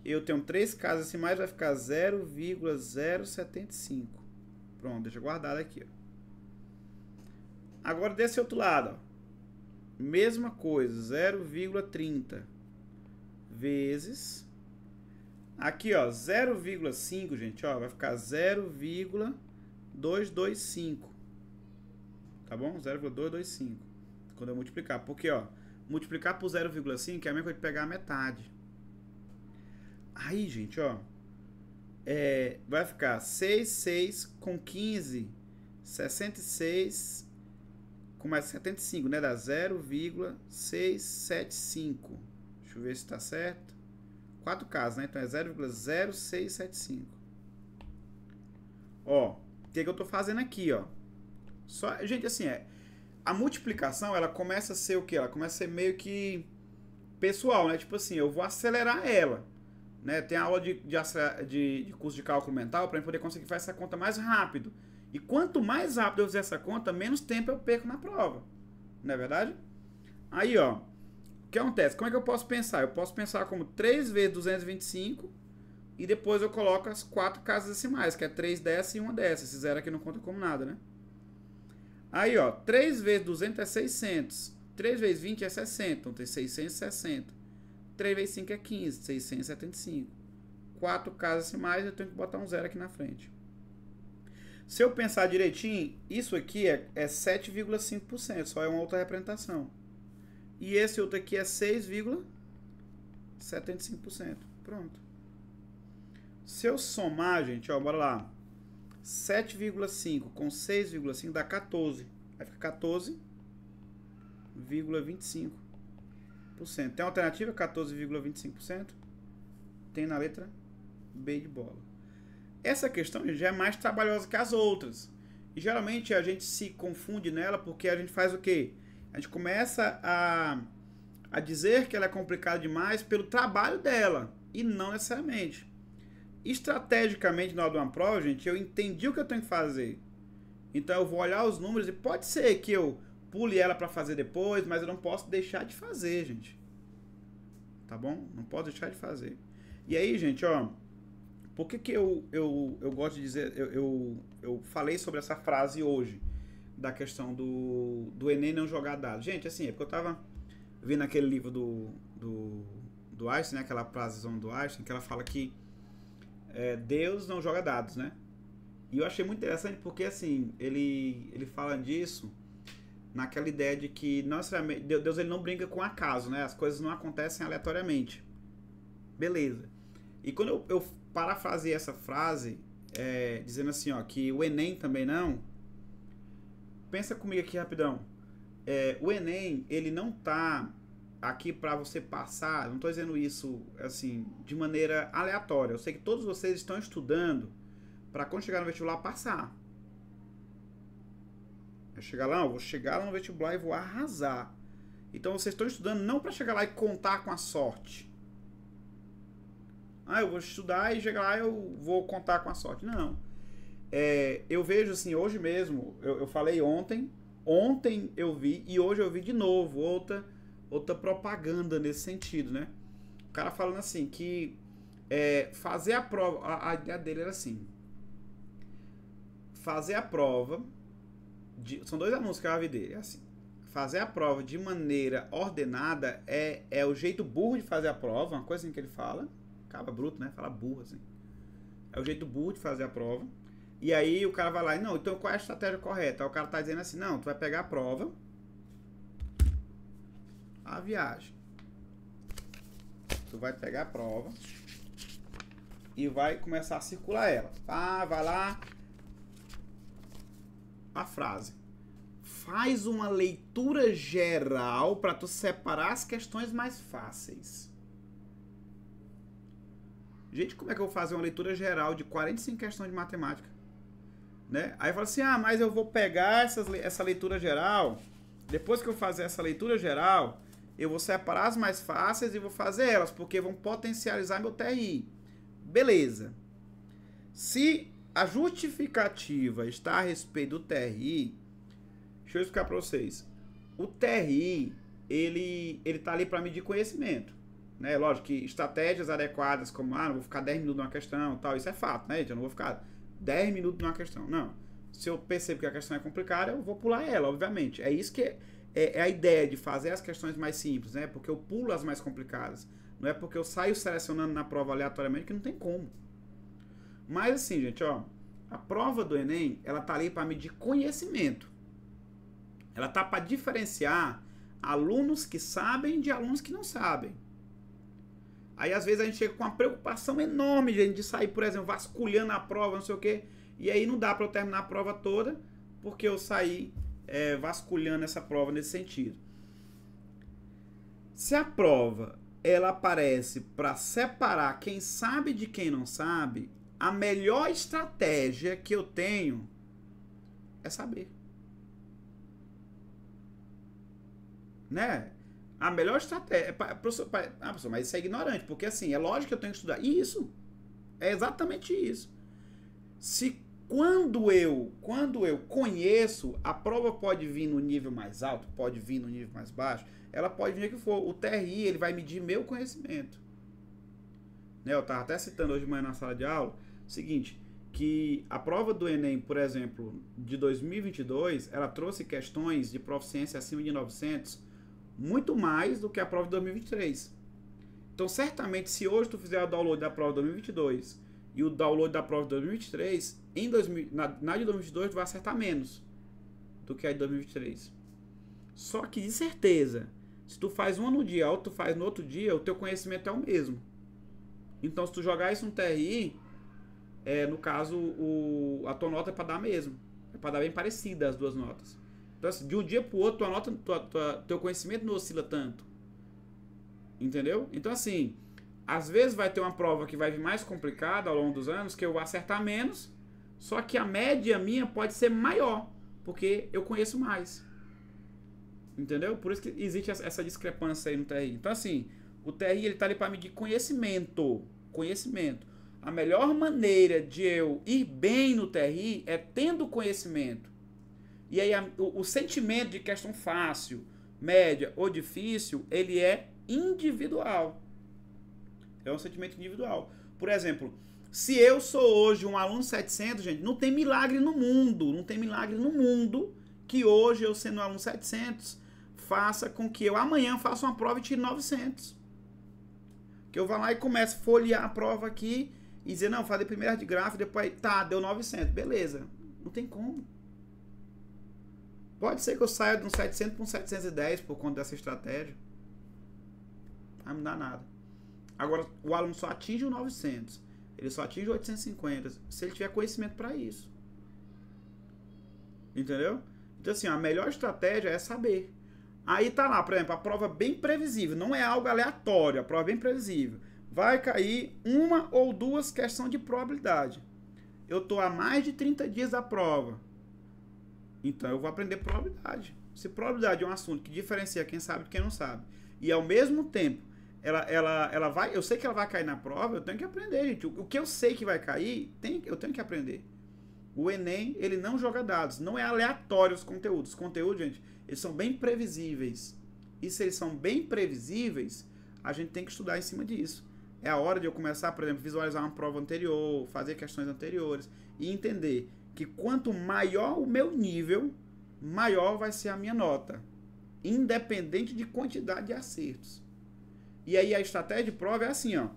eu tenho 3 casas assim, mais vai ficar 0,075. Pronto, deixa guardado aqui, ó. Agora, desse outro lado, ó, mesma coisa, 0,30 vezes... Aqui, ó, 0,5, gente, ó, vai ficar 0,225. Tá bom? 0,225. Quando eu multiplicar. Porque, ó, multiplicar por 0,5 é a mesma coisa de pegar a metade. Aí, gente, ó, vai ficar 6, 6 com 15, 66, com mais 75, né? Dá 0,675. Deixa eu ver se tá certo. 4 casas, né? Então é 0,0675. Ó, o que eu tô fazendo aqui, ó? Só, gente, assim, a multiplicação, ela começa a ser o quê? Ela começa a ser meio que pessoal, né? Tipo assim, eu vou acelerar ela, né? Tem aula de curso de cálculo mental para eu poder conseguir fazer essa conta mais rápido. E quanto mais rápido eu fizer essa conta, menos tempo eu perco na prova. Não é verdade? Aí, ó, o que acontece? Como é que eu posso pensar? Eu posso pensar como 3 vezes 225 e depois eu coloco as 4 casas decimais, que é 3 dessa e 1 dessa. Esse zero aqui não conta como nada, né? Aí, ó, 3 vezes 200 é 600. 3 vezes 20 é 60, então tem 660. 3 vezes 5 é 15, 675. 4 casas decimais, eu tenho que botar um zero aqui na frente. Se eu pensar direitinho, isso aqui é 7,5%, só é uma outra representação. E esse outro aqui é 6,75%. Pronto. Se eu somar, gente, ó, bora lá. 7,5 com 6,5 dá 14. Vai ficar 14,25%. Tem alternativa 14,25%? Tem na letra B de bola. Essa questão já é mais trabalhosa que as outras. E geralmente a gente se confunde nela porque a gente faz o quê? A gente começa a dizer que ela é complicada demais pelo trabalho dela. E não necessariamente. Estrategicamente, na hora de uma prova, gente, eu entendi o que eu tenho que fazer. Então eu vou olhar os números e pode ser que eu pule ela para fazer depois, mas eu não posso deixar de fazer, gente. Tá bom? Não posso deixar de fazer. E aí, gente, ó, por que eu gosto de dizer, eu falei sobre essa frase hoje, da questão do Enem não jogar dados. Gente, assim, é porque eu tava vendo aquele livro do Einstein, né, aquela frasezão do Einstein, que ela fala que Deus não joga dados, né? E eu achei muito interessante porque, assim, ele fala disso naquela ideia de que Deus ele não brinca com acaso, né? As coisas não acontecem aleatoriamente. Beleza. E quando eu parafraseei essa frase, dizendo assim, ó, que o Enem também não, pensa comigo aqui rapidão. O Enem, ele não tá aqui para você passar, não tô dizendo isso, assim, de maneira aleatória. Eu sei que todos vocês estão estudando para quando chegar no vestibular passar. Eu chegar lá, eu vou chegar lá no vestibular e vou arrasar. Então vocês estão estudando não para chegar lá e contar com a sorte. Eu vou estudar e chegar lá eu vou contar com a sorte. Não. Eu vejo assim, hoje mesmo, eu falei ontem eu vi e hoje eu vi de novo outra propaganda nesse sentido, né? O cara falando assim que fazer a prova, a ideia dele era assim, fazer a prova, são 2 anúncios que eu vi dele, é assim, fazer a prova de maneira ordenada é o jeito burro de fazer a prova, uma coisa assim que ele fala, acaba bruto, né? Fala burro assim, é o jeito burro de fazer a prova. E aí o cara vai lá e, não, então qual é a estratégia correta? Aí o cara tá dizendo assim, não, tu vai pegar a prova, a viagem. Tu vai pegar a prova e vai começar a circular ela. Vai lá. A frase. Faz uma leitura geral para tu separar as questões mais fáceis. Gente, como é que eu vou fazer uma leitura geral de 45 questões de matemática? Né? Aí fala assim, mas eu vou pegar essa leitura geral, depois que eu fazer essa leitura geral, eu vou separar as mais fáceis e vou fazer elas, porque vão potencializar meu TRI. Beleza. Se a justificativa está a respeito do TRI, deixa eu explicar para vocês. O TRI, ele tá ali para medir conhecimento. Né? Lógico que estratégias adequadas, como, não vou ficar 10 minutos numa questão, tal, isso é fato, né, gente? Eu não vou ficar 10 minutos numa questão. Não. Se eu percebo que a questão é complicada, eu vou pular ela, obviamente. É isso que é a ideia de fazer as questões mais simples, né? Porque eu pulo as mais complicadas. Não é porque eu saio selecionando na prova aleatoriamente que não tem como. Mas assim, gente, a prova do Enem, ela tá ali para medir conhecimento. Ela tá para diferenciar alunos que sabem de alunos que não sabem. Aí, às vezes, a gente chega com uma preocupação enorme, gente, de sair, por exemplo, vasculhando a prova, não sei o quê. E aí não dá para eu terminar a prova toda, porque eu saí vasculhando essa prova nesse sentido. Se a prova, ela aparece para separar quem sabe de quem não sabe, a melhor estratégia que eu tenho é saber. Né? A melhor estratégia... Professor, mas isso é ignorante, porque assim, é lógico que eu tenho que estudar. Isso. É exatamente isso. Se quando eu conheço, a prova pode vir no nível mais alto, pode vir no nível mais baixo, ela pode vir o que for. O TRI, ele vai medir meu conhecimento. Né? Eu estava até citando hoje de manhã na sala de aula, o seguinte, que a prova do Enem, por exemplo, de 2022, ela trouxe questões de proficiência acima de 900, muito mais do que a prova de 2023. Então, certamente, se hoje tu fizer o download da prova de 2022 e o download da prova de 2023, na de 2022 tu vai acertar menos do que a de 2023. Só que, de certeza, se tu faz uma no dia, ou tu faz no outro dia, o teu conhecimento é o mesmo. Então, se tu jogar isso no TRI, no caso, a tua nota é para dar mesmo. É para dar bem parecida as duas notas. Então, assim, de um dia pro outro, teu conhecimento não oscila tanto. Entendeu? Então, assim, às vezes vai ter uma prova que vai vir mais complicada ao longo dos anos, que eu vou acertar menos, só que a média minha pode ser maior, porque eu conheço mais. Entendeu? Por isso que existe essa discrepância aí no TRI. Então, assim, o TRI, ele tá ali para medir conhecimento. Conhecimento. A melhor maneira de eu ir bem no TRI é tendo conhecimento. E aí o sentimento de questão fácil, média ou difícil, ele é individual. É um sentimento individual. Por exemplo, se eu sou hoje um aluno 700, gente, não tem milagre no mundo. Não tem milagre no mundo que hoje eu sendo um aluno 700 faça com que eu amanhã faça uma prova e tire 900. Que eu vá lá e comece a folhear a prova aqui e dizer, não, fazer primeiro de gráfico, depois, deu 900. Beleza. Não tem como. Pode ser que eu saia de um 700 para um 710 por conta dessa estratégia. Não vai mudar nada. Agora, o aluno só atinge o 900. Ele só atinge o 850 se ele tiver conhecimento para isso. Entendeu? Então, assim, a melhor estratégia é saber. Aí tá lá, por exemplo, a prova bem previsível. Não é algo aleatório, a prova bem previsível. Vai cair uma ou duas questões de probabilidade. eu tô a mais de 30 dias da prova. Então eu vou aprender probabilidade. Se probabilidade é um assunto que diferencia quem sabe de quem não sabe, e ao mesmo tempo ela vai, eu sei que ela vai cair na prova, eu tenho que aprender, gente. O que eu sei que vai cair, eu tenho que aprender. O Enem, ele não joga dados, não é aleatório os conteúdos. Os conteúdos, gente, eles são bem previsíveis. E se eles são bem previsíveis, a gente tem que estudar em cima disso. É a hora de eu começar, por exemplo, visualizar uma prova anterior, fazer questões anteriores e entender que quanto maior o meu nível, maior vai ser a minha nota, independente de quantidade de acertos. E aí a estratégia de prova é assim, ó.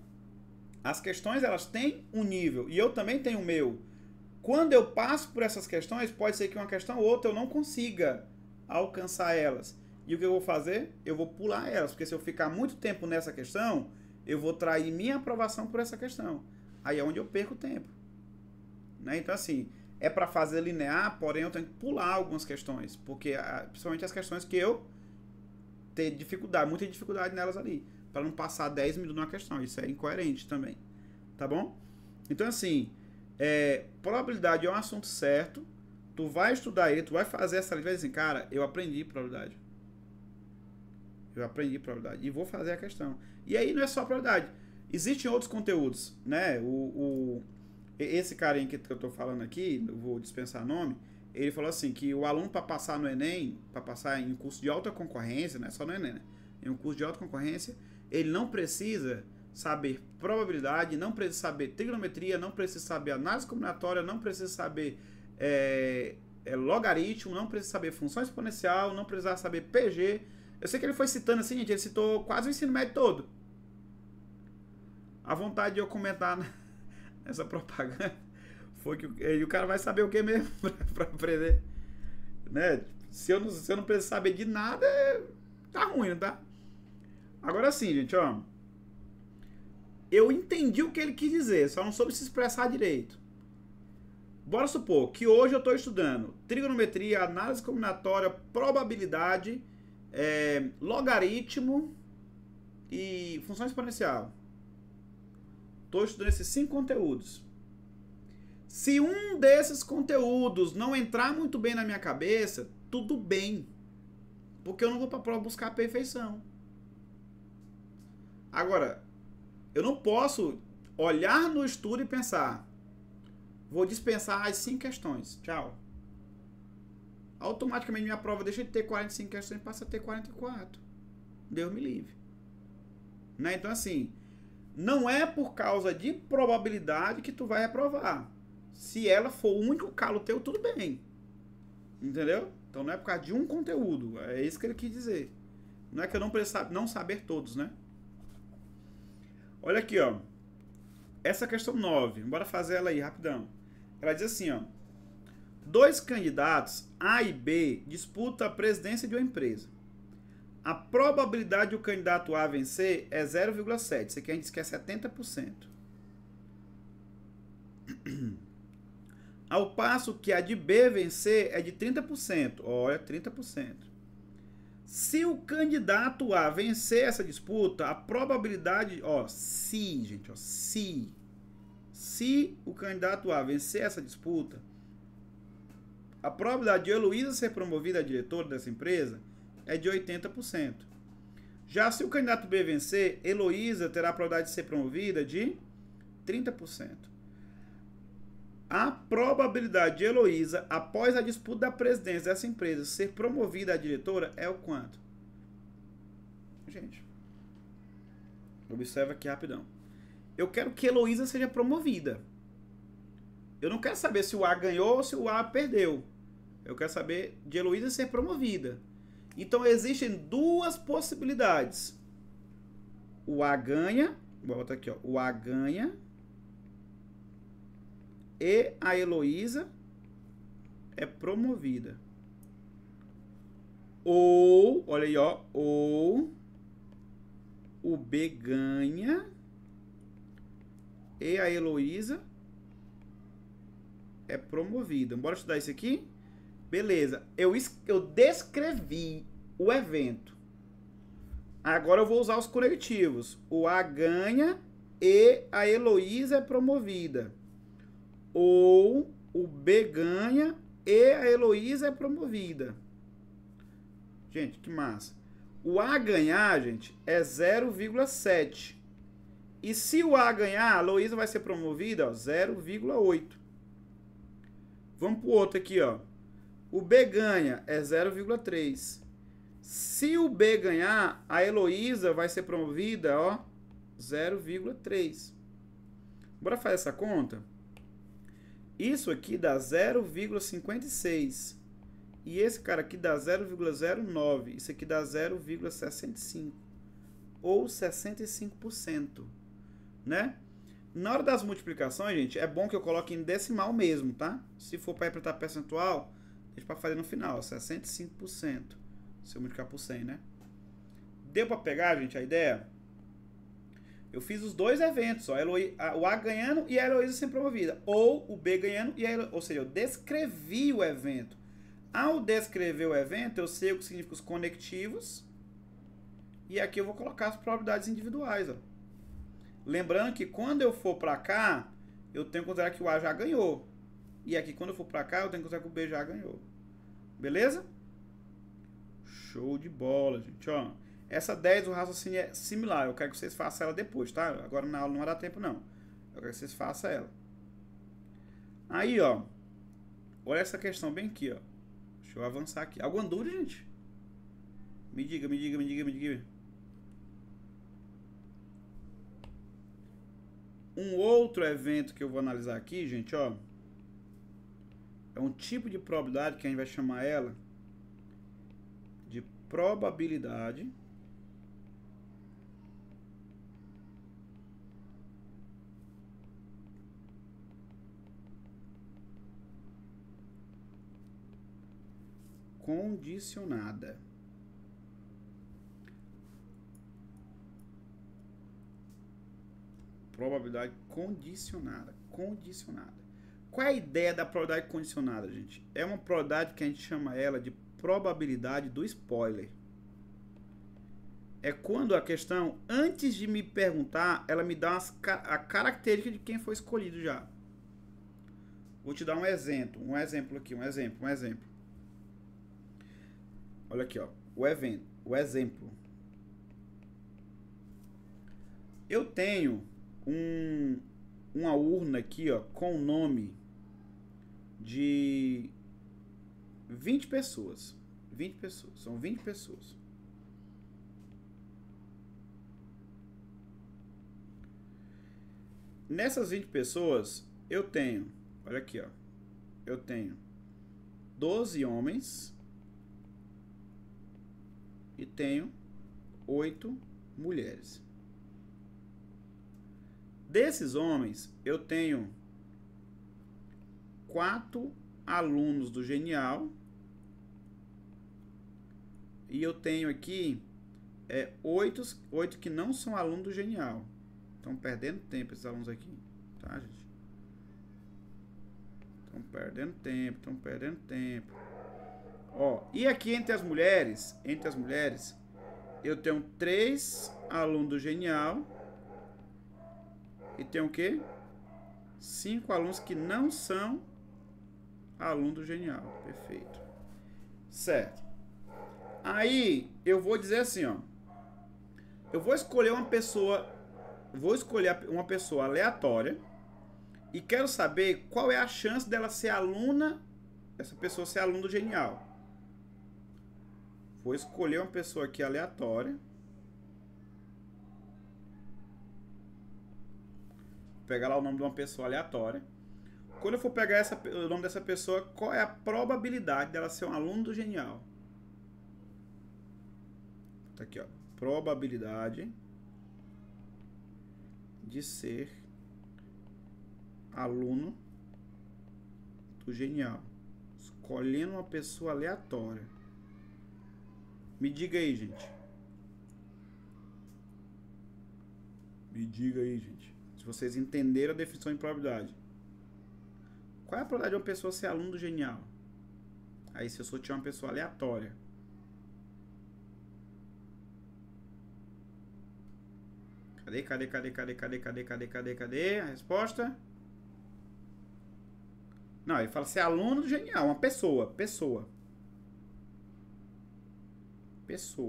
As questões, elas têm um nível, e eu também tenho o meu. Quando eu passo por essas questões, pode ser que uma questão ou outra eu não consiga alcançar elas. E o que eu vou fazer? Eu vou pular elas, porque se eu ficar muito tempo nessa questão, eu vou trair minha aprovação por essa questão. Aí é onde eu perco tempo. Né? Então, assim, é para fazer linear, porém eu tenho que pular algumas questões, porque principalmente as questões que eu tenho dificuldade, muita dificuldade nelas ali, para não passar 10 minutos numa questão. Isso é incoerente também. Tá bom? Então, assim, probabilidade é um assunto certo, tu vai estudar ele, tu vai fazer essa lista, vai dizer assim, cara, eu aprendi probabilidade. Eu aprendi probabilidade e vou fazer a questão. E aí não é só probabilidade. Existem outros conteúdos, né? Esse carinha que eu tô falando aqui, eu vou dispensar nome, ele falou assim, que o aluno para passar no Enem, para passar em um curso de alta concorrência, não é só no Enem, né? Em um curso de alta concorrência, ele não precisa saber probabilidade, não precisa saber trigonometria, não precisa saber análise combinatória, não precisa saber logaritmo, não precisa saber função exponencial, não precisa saber PG. Eu sei que ele foi citando assim, gente, ele citou quase o ensino médio todo. A vontade de eu comentar nessa propaganda foi que o cara vai saber o que mesmo para aprender, né? Se eu não preciso saber de nada, tá ruim, não tá? Agora sim, gente, ó, eu entendi o que ele quis dizer, só não soube se expressar direito. Bora supor que hoje eu estou estudando trigonometria, análise combinatória, probabilidade, logaritmo e função exponencial. Estou estudando esses 5 conteúdos. Se um desses conteúdos não entrar muito bem na minha cabeça, tudo bem. Porque eu não vou para a prova buscar a perfeição. Agora, eu não posso olhar no estudo e pensar, vou dispensar as 5 questões. Tchau. Automaticamente minha prova deixa de ter 45 questões e passa a ter 44. Deus me livre. Né? Então, assim, não é por causa de probabilidade que tu vai reprovar. Se ela for o único calo teu, tudo bem. Entendeu? Então não é por causa de um conteúdo. É isso que ele quis dizer. Não é que eu não preciso não saber todos, né? Olha aqui, ó. Essa questão 9. Bora fazer ela aí, rapidão. Ela diz assim, ó. 2 candidatos, A e B, disputam a presidência de uma empresa. A probabilidade do candidato A vencer é 0,7. Isso aqui a gente diz que é 70%. Ao passo que a de B vencer é de 30%. Olha, 30%. Se o candidato A vencer essa disputa, a probabilidade, ó, se o candidato A vencer essa disputa, a probabilidade de Heloísa ser promovida a diretora dessa empresa é de 80%. Já se o candidato B vencer, Heloísa terá a probabilidade de ser promovida de 30%. A probabilidade de Heloísa, após a disputa da presidência dessa empresa, ser promovida a diretora é o quanto? Gente, observa aqui rapidão. Eu quero que Heloísa seja promovida. Eu não quero saber se o A ganhou ou se o A perdeu. Eu quero saber de Heloísa ser promovida. Então, existem 2 possibilidades. O A ganha, vou botar aqui, ó, o A ganha e a Heloísa é promovida. Ou, olha aí, ó, ou o B ganha e a Heloísa é promovida. Bora estudar isso aqui? Beleza. Eu descrevi o evento. Agora eu vou usar os conectivos. O A ganha e a Heloísa é promovida. ou o B ganha e a Heloísa é promovida. Gente, que massa. O A ganhar, gente, é 0,7. E se o A ganhar, a Heloísa vai ser promovida, ó, 0,8. Vamos pro outro aqui, ó. O B ganha é 0,3. Se o B ganhar, a Heloísa vai ser promovida, ó, 0,3. Bora fazer essa conta? Isso aqui dá 0,56. E esse cara aqui dá 0,09. Isso aqui dá 0,65. Ou 65%. Né? Na hora das multiplicações, gente, é bom que eu coloque em decimal mesmo, tá? Se for para interpretar percentual, deixa para fazer no final, 65%. Se eu multiplicar por 100, né? Deu para pegar, gente, a ideia? Eu fiz os dois eventos, ó, o A ganhando e a Heloísa sendo promovida. Ou o B ganhando e a Heloísa, ou seja, eu descrevi o evento. Ao descrever o evento, eu sei o que significa os conectivos. E aqui eu vou colocar as probabilidades individuais, ó. Lembrando que quando eu for para cá, eu tenho que considerar que o A já ganhou. E aqui, quando eu for para cá, eu tenho que considerar que o B já ganhou. Beleza? Show de bola, gente. Ó, essa 10 do raciocínio é similar. Eu quero que vocês façam ela depois, tá? Agora na aula não vai dar tempo, não. Eu quero que vocês façam ela. Aí, ó. Olha essa questão bem aqui, ó. Deixa eu avançar aqui. Alguma dúvida, gente? Me diga. Um outro evento que eu vou analisar aqui, gente, ó, é um tipo de probabilidade que a gente vai chamar ela de probabilidade condicionada. Probabilidade condicionada. Qual é a ideia da probabilidade condicionada, gente? É uma probabilidade que a gente chama ela de probabilidade do spoiler. É quando a questão, antes de me perguntar, ela me dá a característica de quem foi escolhido já. Vou te dar um exemplo. Um exemplo. Olha aqui, ó. O exemplo. Eu tenho uma urna aqui, ó, com o nome de 20 pessoas. 20 pessoas. São 20 pessoas. Nessas 20 pessoas, eu tenho, olha aqui, ó. Eu tenho 12 homens e tenho 8 mulheres. Desses homens, eu tenho 4 alunos do Genial. E eu tenho aqui 8 que não são alunos do Genial. Estão perdendo tempo esses alunos aqui. Tá, gente? Estão perdendo tempo. Ó, e aqui entre as mulheres, eu tenho 3 alunos do Genial. E tem o quê? 5 alunos que não são alunos do Genial. Perfeito. Certo. Aí, eu vou dizer assim, ó. Eu vou escolher uma pessoa aleatória e quero saber qual é a chance dela ser aluna, essa pessoa ser aluna do Genial. Vou escolher uma pessoa aqui aleatória. Pegar lá o nome de uma pessoa aleatória. Quando eu for pegar o nome dessa pessoa, qual é a probabilidade dela ser um aluno do Genial? Tá aqui, ó. Probabilidade de ser aluno do Genial. Escolhendo uma pessoa aleatória. Me diga aí, gente. Se vocês entenderam a definição de probabilidade. Qual é a probabilidade de uma pessoa ser aluno do Genial? Aí se eu sortear uma pessoa aleatória. Cadê a resposta? Não, ele fala ser aluno do Genial, uma pessoa. Pessoa,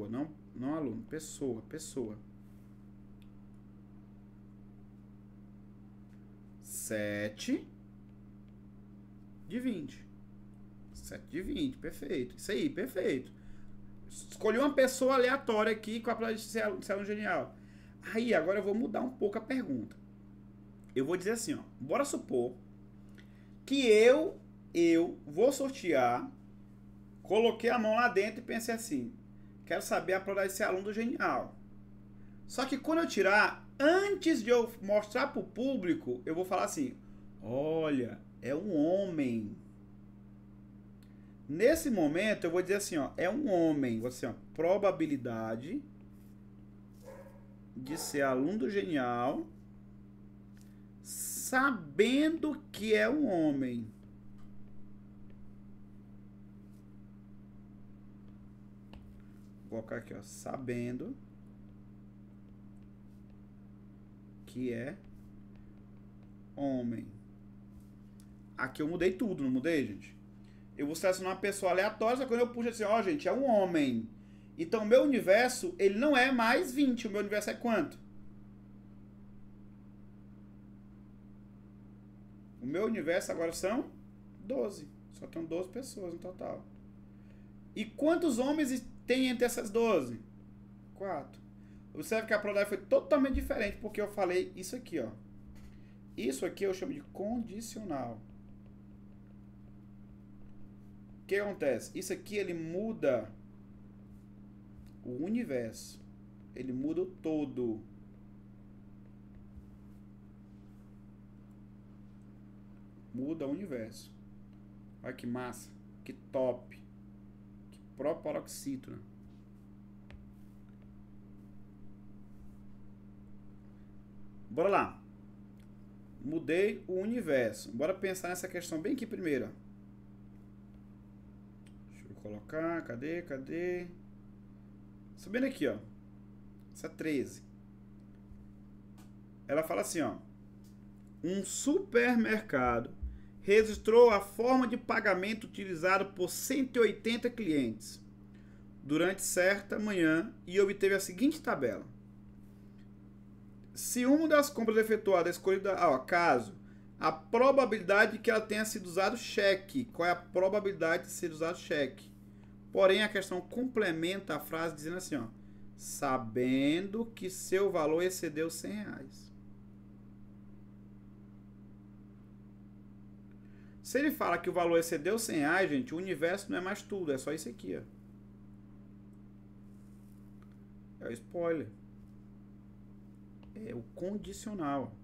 não aluno. Pessoa. 7 de 20. 7 de 20, perfeito. Isso aí, perfeito. Escolhi uma pessoa aleatória aqui com a probabilidade de ser aluno genial. Aí, agora eu vou mudar um pouco a pergunta. Eu vou dizer assim, ó. Bora supor que eu vou sortear, coloquei a mão lá dentro e pensei assim, quero saber a probabilidade de ser aluno do Genial. Só que quando eu tirar, antes de eu mostrar para o público, eu vou falar assim, olha, é um homem. Nesse momento, eu vou dizer assim, ó, é um homem. Você, ó, probabilidade de ser aluno do Genial, sabendo que é um homem. Vou colocar aqui, ó, sabendo que é homem. Aqui eu mudei tudo, não mudei, gente? Eu vou selecionar uma pessoa aleatória, só que quando eu puxo assim, ó, gente, é um homem. Então, o meu universo, ele não é mais 20. O meu universo é quanto? O meu universo agora são 12. Só estão 12 pessoas no total. E quantos homens tem entre essas 12? 4. Observe que a probabilidade foi totalmente diferente, porque eu falei isso aqui, ó. Isso aqui eu chamo de condicional. O que acontece? Isso aqui, ele muda o universo. Ele muda o todo. Muda o universo. Olha que massa. Que top. Que proparoxítona. Bora lá. Mudei o universo. Bora pensar nessa questão bem aqui primeiro. Deixa eu colocar. Cadê? Subindo aqui, ó. Essa 13. Ela fala assim, ó. Um supermercado registrou a forma de pagamento utilizada por 180 clientes durante certa manhã e obteve a seguinte tabela. Se uma das compras efetuadas é escolhida ao acaso, a probabilidade de que ela tenha sido usado cheque. Qual é a probabilidade de ser usado cheque? Porém, a questão complementa a frase dizendo assim, ó, sabendo que seu valor excedeu R$100. Se ele fala que o valor excedeu R$100, gente, o universo não é mais tudo, é só isso aqui, ó. É o spoiler. É o condicional.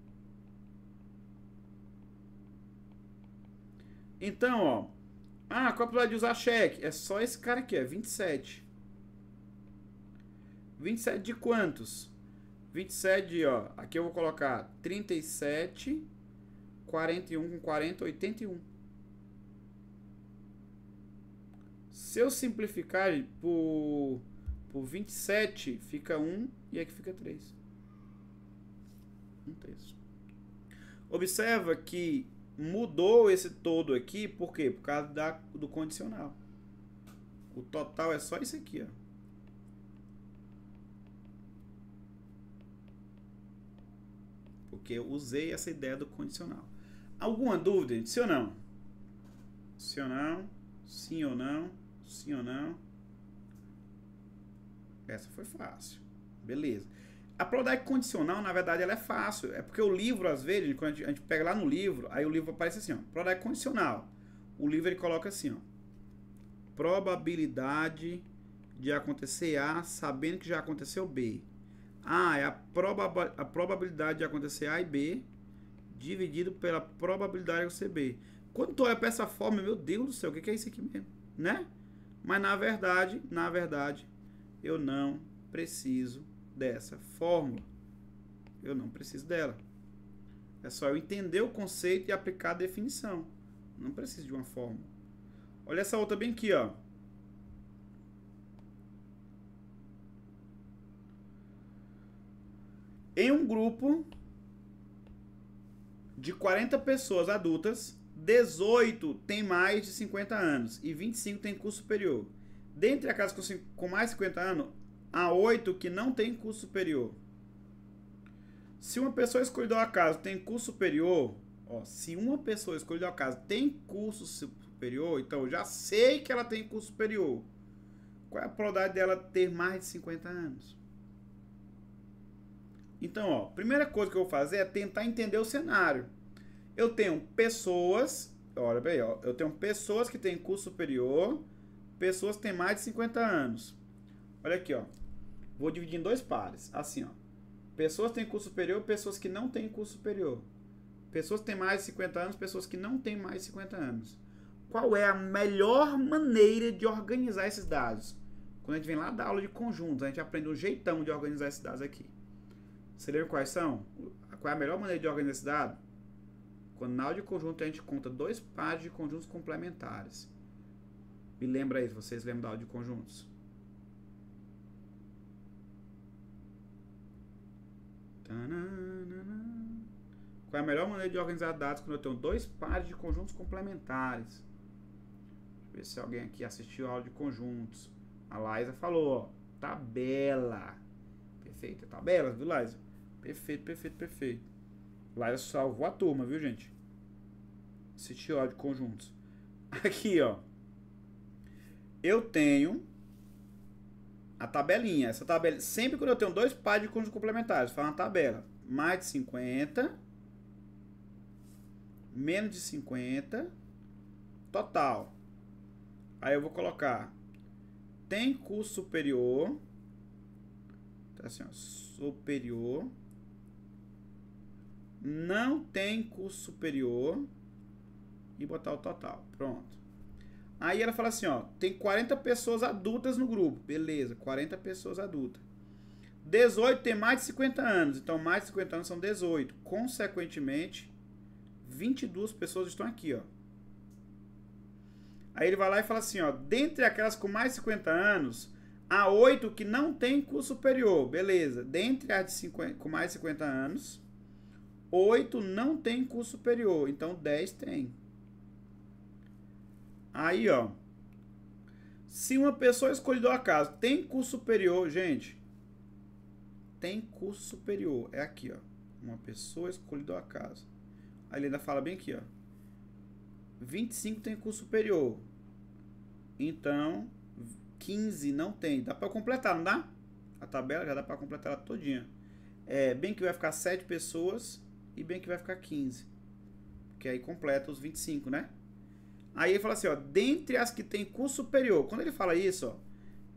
Então, ó. Qual a probabilidade de usar cheque? É só esse cara aqui, é 27. 27 de quantos? 27, ó. Aqui eu vou colocar 37, 41 com 40, 81. Se eu simplificar por 27, fica 1 e aqui fica 3. 1/3. Observa que mudou esse todo aqui, por quê? Por causa do condicional. O total é só isso aqui, ó. Porque eu usei essa ideia do condicional. Alguma dúvida, gente? Sim ou não? Sim ou não? Sim ou não? Sim ou não? Essa foi fácil. Beleza. A probabilidade condicional, na verdade, ela é fácil. É porque o livro, às vezes, quando a gente pega lá no livro, aí o livro aparece assim, ó, probabilidade condicional. O livro, ele coloca assim, ó, probabilidade de acontecer A, sabendo que já aconteceu B. É a probabilidade de acontecer A e B, dividido pela probabilidade de acontecer B. Quando tu olha para essa forma, meu Deus do céu, o que é isso aqui mesmo? Né? Mas, na verdade, eu não preciso dessa fórmula. Eu não preciso dela. É só eu entender o conceito e aplicar a definição. Não preciso de uma fórmula. Olha essa outra bem aqui, ó. Em um grupo de 40 pessoas adultas, 18 tem mais de 50 anos e 25 tem curso superior. Dentre aquelas com mais de 50 anos, há 8 que não tem curso superior. Se uma pessoa escolhida ao acaso tem curso superior, ó, se uma pessoa escolhida ao acaso tem curso superior, então eu já sei que ela tem curso superior. Qual é a probabilidade dela ter mais de 50 anos? Então, ó, primeira coisa que eu vou fazer é tentar entender o cenário. Eu tenho pessoas, olha bem, ó, eu tenho pessoas que têm curso superior, pessoas que têm mais de 50 anos. Olha aqui, ó. Vou dividir em dois pares, assim, ó. Pessoas que têm curso superior, pessoas que não têm curso superior. Pessoas que têm mais de 50 anos, pessoas que não têm mais de 50 anos. Qual é a melhor maneira de organizar esses dados? Quando a gente vem lá da aula de conjuntos, a gente aprende um jeitão de organizar esses dados aqui. Você lembra quais são? Qual é a melhor maneira de organizar esse dado? Quando na aula de conjunto a gente conta dois pares de conjuntos complementares. Me lembra aí, vocês lembram da aula de conjuntos? Qual é a melhor maneira de organizar dados quando eu tenho dois pares de conjuntos complementares? Deixa eu ver se alguém aqui assistiu a aula de conjuntos. A Laísa falou, ó, tabela. Perfeito, tabela, viu, Laísa? Perfeito, perfeito, perfeito. Laísa salvou a turma, viu, gente? Assistiu a aula de conjuntos. Aqui, ó. Eu tenho a tabelinha. Essa tabela, sempre quando eu tenho dois pares de conjuntos complementares, faz uma tabela. Mais de 50, menos de 50, total. Aí eu vou colocar tem curso superior, tá assim, ó, superior, não tem curso superior e botar o total. Pronto. Aí ela fala assim, ó, tem 40 pessoas adultas no grupo. Beleza, 40 pessoas adultas. 18 tem mais de 50 anos, então mais de 50 anos são 18. Consequentemente, 22 pessoas estão aqui, ó. Aí ele vai lá e fala assim, ó, dentre aquelas com mais de 50 anos, há 8 que não tem curso superior. Beleza, dentre as de 50, com mais de 50 anos, 8 não tem curso superior, então 10 tem. Aí, ó, se uma pessoa escolhida ao acaso tem curso superior, gente, tem curso superior, é aqui, ó, uma pessoa escolhida ao acaso. Aí ele ainda fala bem aqui, ó, 25 tem curso superior, então 15 não tem. Dá para completar, não dá? A tabela já dá para completar ela todinha. É, bem que vai ficar 7 pessoas e bem que vai ficar 15, que aí completa os 25, né? Aí ele fala assim, ó, dentre as que tem curso superior, quando ele fala isso, ó,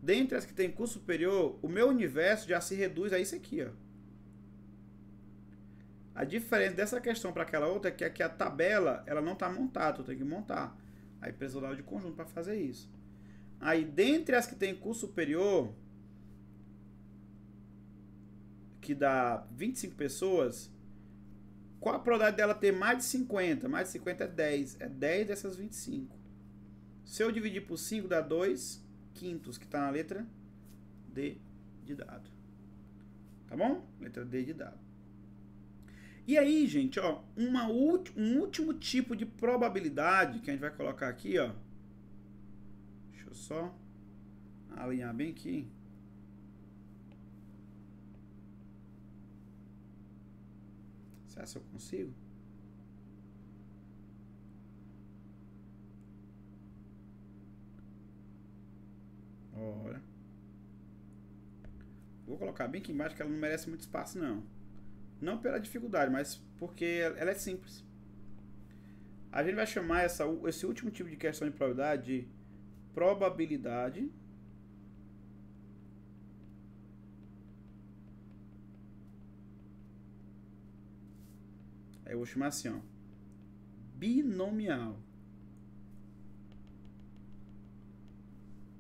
dentre as que tem curso superior, o meu universo já se reduz a isso aqui, ó. A diferença dessa questão para aquela outra é que aqui a tabela, ela não está montada, eu tenho que montar. Aí precisa dar de conjunto para fazer isso. Aí, dentre as que tem curso superior, que dá 25 pessoas, qual a probabilidade dela ter mais de 50? Mais de 50 é 10. É 10 dessas 25. Se eu dividir por 5, dá 2 quintos, que está na letra D de dado. Tá bom? Letra D de dado. E aí, gente, ó, um último tipo de probabilidade que a gente vai colocar aqui, ó. Deixa eu só alinhar bem aqui. Será que eu consigo? Olha. Vou colocar bem aqui embaixo que ela não merece muito espaço, não. Não pela dificuldade, mas porque ela é simples. A gente vai chamar esse último tipo de questão de probabilidade de probabilidade aí eu vou chamar assim, ó, binomial.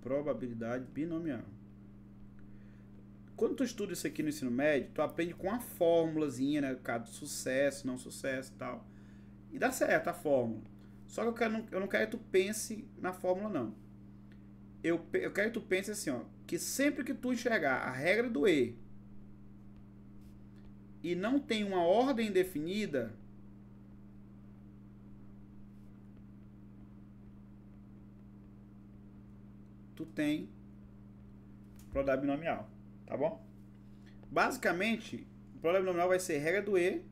Probabilidade binomial. Quando tu estuda isso aqui no ensino médio, tu aprende com a fórmulazinha, né? Caso de sucesso, não sucesso e tal. E dá certo a fórmula. Só que eu não quero que tu pense na fórmula, não. Eu quero que tu pense assim, ó, que sempre que tu enxergar a regra do E e não tem uma ordem definida, tu tem probabilidade binomial, tá bom? Basicamente, o probabilidade binomial vai ser regra do E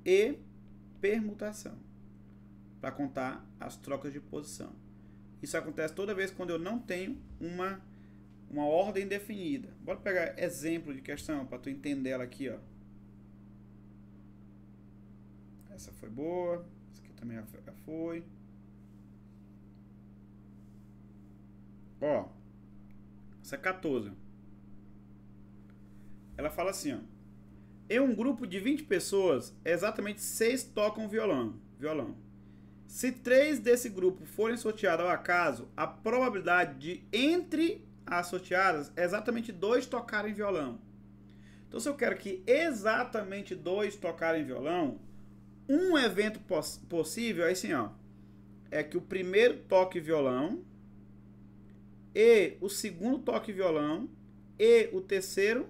e permutação, para contar as trocas de posição. Isso acontece toda vez quando eu não tenho uma ordem definida. Bora pegar exemplo de questão para tu entender ela aqui, ó. Essa foi boa, essa aqui também já foi. Ó, essa é 14. Ela fala assim, ó. Em um grupo de 20 pessoas, exatamente 6 tocam violão. Se 3 desse grupo forem sorteados ao acaso, a probabilidade de, entre as sorteadas, é exatamente 2 tocarem violão. Então, se eu quero que exatamente 2 tocarem violão, um evento possível é assim, ó. É que o primeiro toque violão, e o segundo toque violão, e o terceiro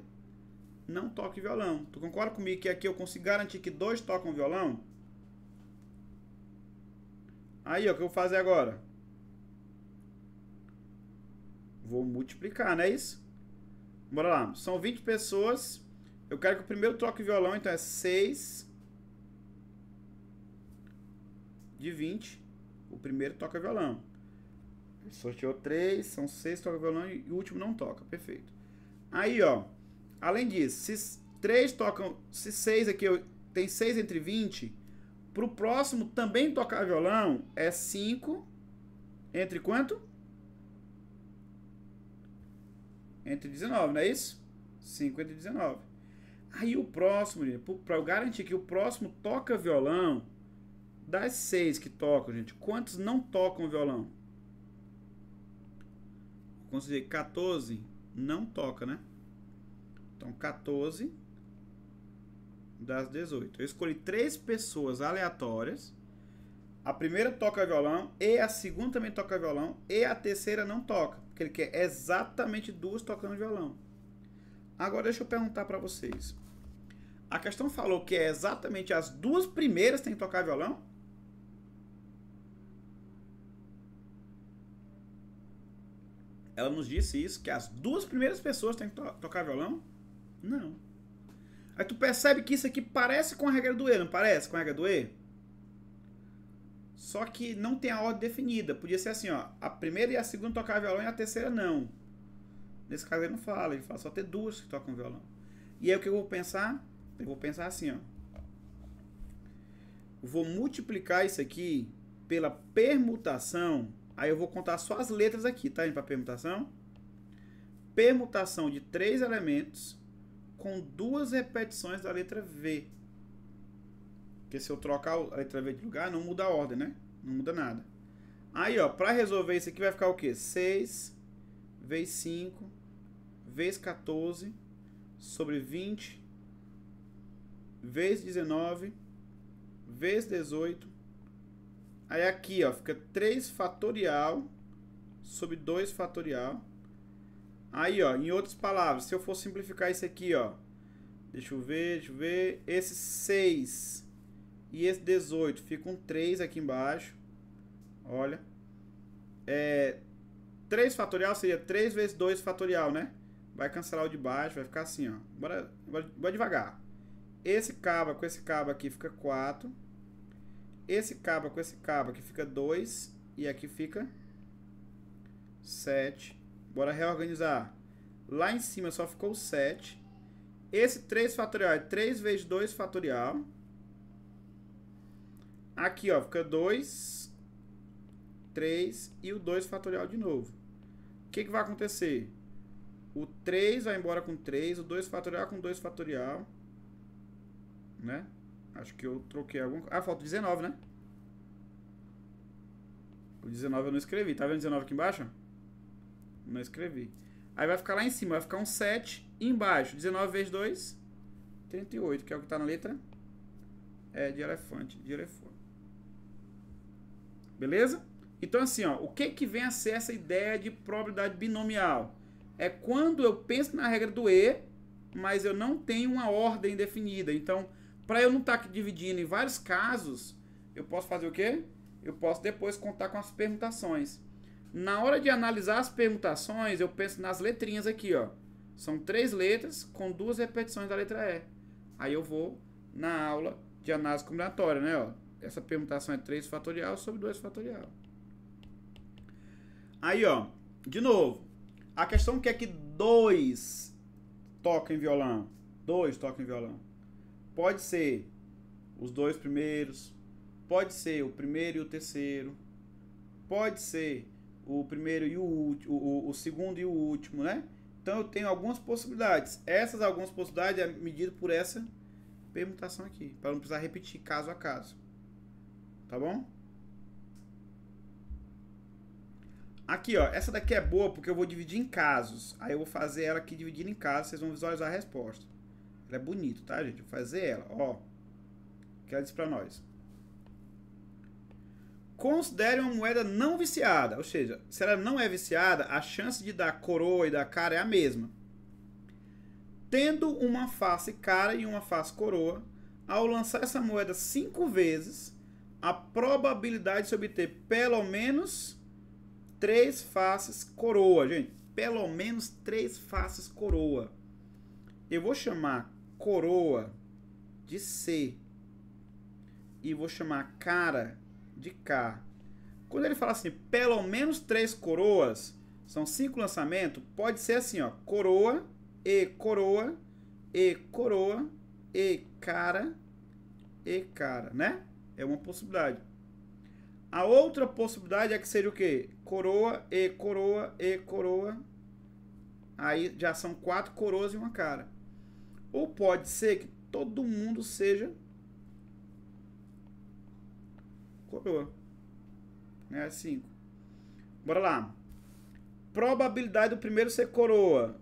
não toque violão. Tu concorda comigo que aqui eu consigo garantir que 2 tocam violão? Aí, ó, o que eu vou fazer agora? Vou multiplicar, não é isso? Bora lá. São 20 pessoas. Eu quero que o primeiro toque violão, então é 6 de 20. O primeiro toca violão. Ele sorteou 3, são 6 toca violão e o último não toca. Perfeito. Aí, ó. Além disso, se 3 tocam, se 6 aqui, tem 6 entre 20, pro próximo também tocar violão é 5 entre quanto? Entre 19, não é isso? 5 entre 19. Aí o próximo, para eu garantir que o próximo toca violão, das 6 que tocam, gente, quantos não tocam violão? Vou considerar 14 não toca, né? Então, 14 das 18. Eu escolhi 3 pessoas aleatórias. A primeira toca violão, e a segunda também toca violão, e a terceira não toca. Porque ele quer exatamente 2 tocando violão. Agora, deixa eu perguntar para vocês. A questão falou que é exatamente as 2 primeiras que tem que tocar violão? Ela nos disse isso, que as 2 primeiras pessoas têm que tocar violão? Não. Aí tu percebe que isso aqui parece com a regra do E, não parece com a regra do E? Só que não tem a ordem definida. Podia ser assim, ó. A primeira e a segunda tocar violão e a terceira não. Nesse caso ele não fala, ele fala só ter 2 que tocam violão. E aí o que eu vou pensar? Eu vou pensar assim, ó. Eu vou multiplicar isso aqui pela permutação. Aí eu vou contar só as letras aqui, tá? Para permutação. Permutação de 3 elementos com 2 repetições da letra V. Porque se eu trocar a letra V de lugar, não muda a ordem, né? Não muda nada. Aí, ó, para resolver isso aqui vai ficar o quê? 6 vezes 5 vezes 14 sobre 20 vezes 19 vezes 18. Aí aqui, ó, fica 3 fatorial sobre 2 fatorial. Aí, ó, em outras palavras, se eu for simplificar isso aqui, ó. Deixa eu ver. Esse 6 e esse 18 fica um 3 aqui embaixo. Olha. 3 fatorial seria 3 vezes 2 fatorial, né? Vai cancelar o de baixo, vai ficar assim, ó. Bora devagar. Esse cabo com esse cabo aqui fica 4. Esse cabo com esse cabo aqui fica 2. E aqui fica 7. Bora reorganizar. Lá em cima só ficou 7. Esse 3 fatorial é 3 vezes 2 fatorial. Aqui, ó, fica 2, 3 e o 2 fatorial de novo. O que vai acontecer? O 3 vai embora com 3, o 2 fatorial com 2 fatorial. Né? Acho que eu troquei algum... Ah, falta 19, né? O 19 eu não escrevi. Tá vendo 19 aqui embaixo? Não escrevi. Aí vai ficar lá em cima, vai ficar um 7. E embaixo, 19 vezes 2, 38, que é o que tá na letra de elefante, de elefante. Beleza? Então assim, ó, o que vem a ser essa ideia de probabilidade binomial? É quando eu penso na regra do E, mas eu não tenho uma ordem definida. Então, para eu não estar aqui dividindo em vários casos, eu posso fazer o quê? eu posso depois contar com as permutações. Na hora de analisar as permutações, eu penso nas letrinhas aqui, ó. São 3 letras com 2 repetições da letra E. Aí eu vou na aula de análise combinatória, né, ó. Essa permutação é 3 fatorial sobre 2 fatorial. Aí, ó, de novo, a questão que é que 2 toquem violão. 2 toquem violão. Pode ser os 2 primeiros, pode ser o primeiro e o terceiro, pode ser o primeiro e o último, o segundo e o último, né? Então eu tenho algumas possibilidades. Essas algumas possibilidades é medido por essa permutação aqui, para não precisar repetir caso a caso. Tá bom? Aqui, ó, essa daqui é boa porque eu vou dividir em casos. Aí eu vou fazer ela aqui dividindo em casos, vocês vão visualizar a resposta. Ela é bonita, tá, gente? Vou fazer ela, ó. Que ela diz pra nós. Considere uma moeda não viciada, ou seja, se ela não é viciada, a chance de dar coroa e dar cara é a mesma. Tendo uma face cara e uma face coroa, ao lançar essa moeda 5 vezes, a probabilidade de se obter pelo menos 3 faces coroa, gente. Pelo menos 3 faces coroa. Eu vou chamar coroa de C e vou chamar cara de K. Quando ele fala assim, pelo menos 3 coroas, são 5 lançamentos, pode ser assim, ó, coroa, e coroa, e coroa, e cara, né? É uma possibilidade. A outra possibilidade é que seja o quê? Coroa, e coroa, e coroa. Aí já são 4 coroas e uma cara. Ou pode ser que todo mundo seja coroa. Né? 5. Bora lá. Probabilidade do primeiro ser coroa.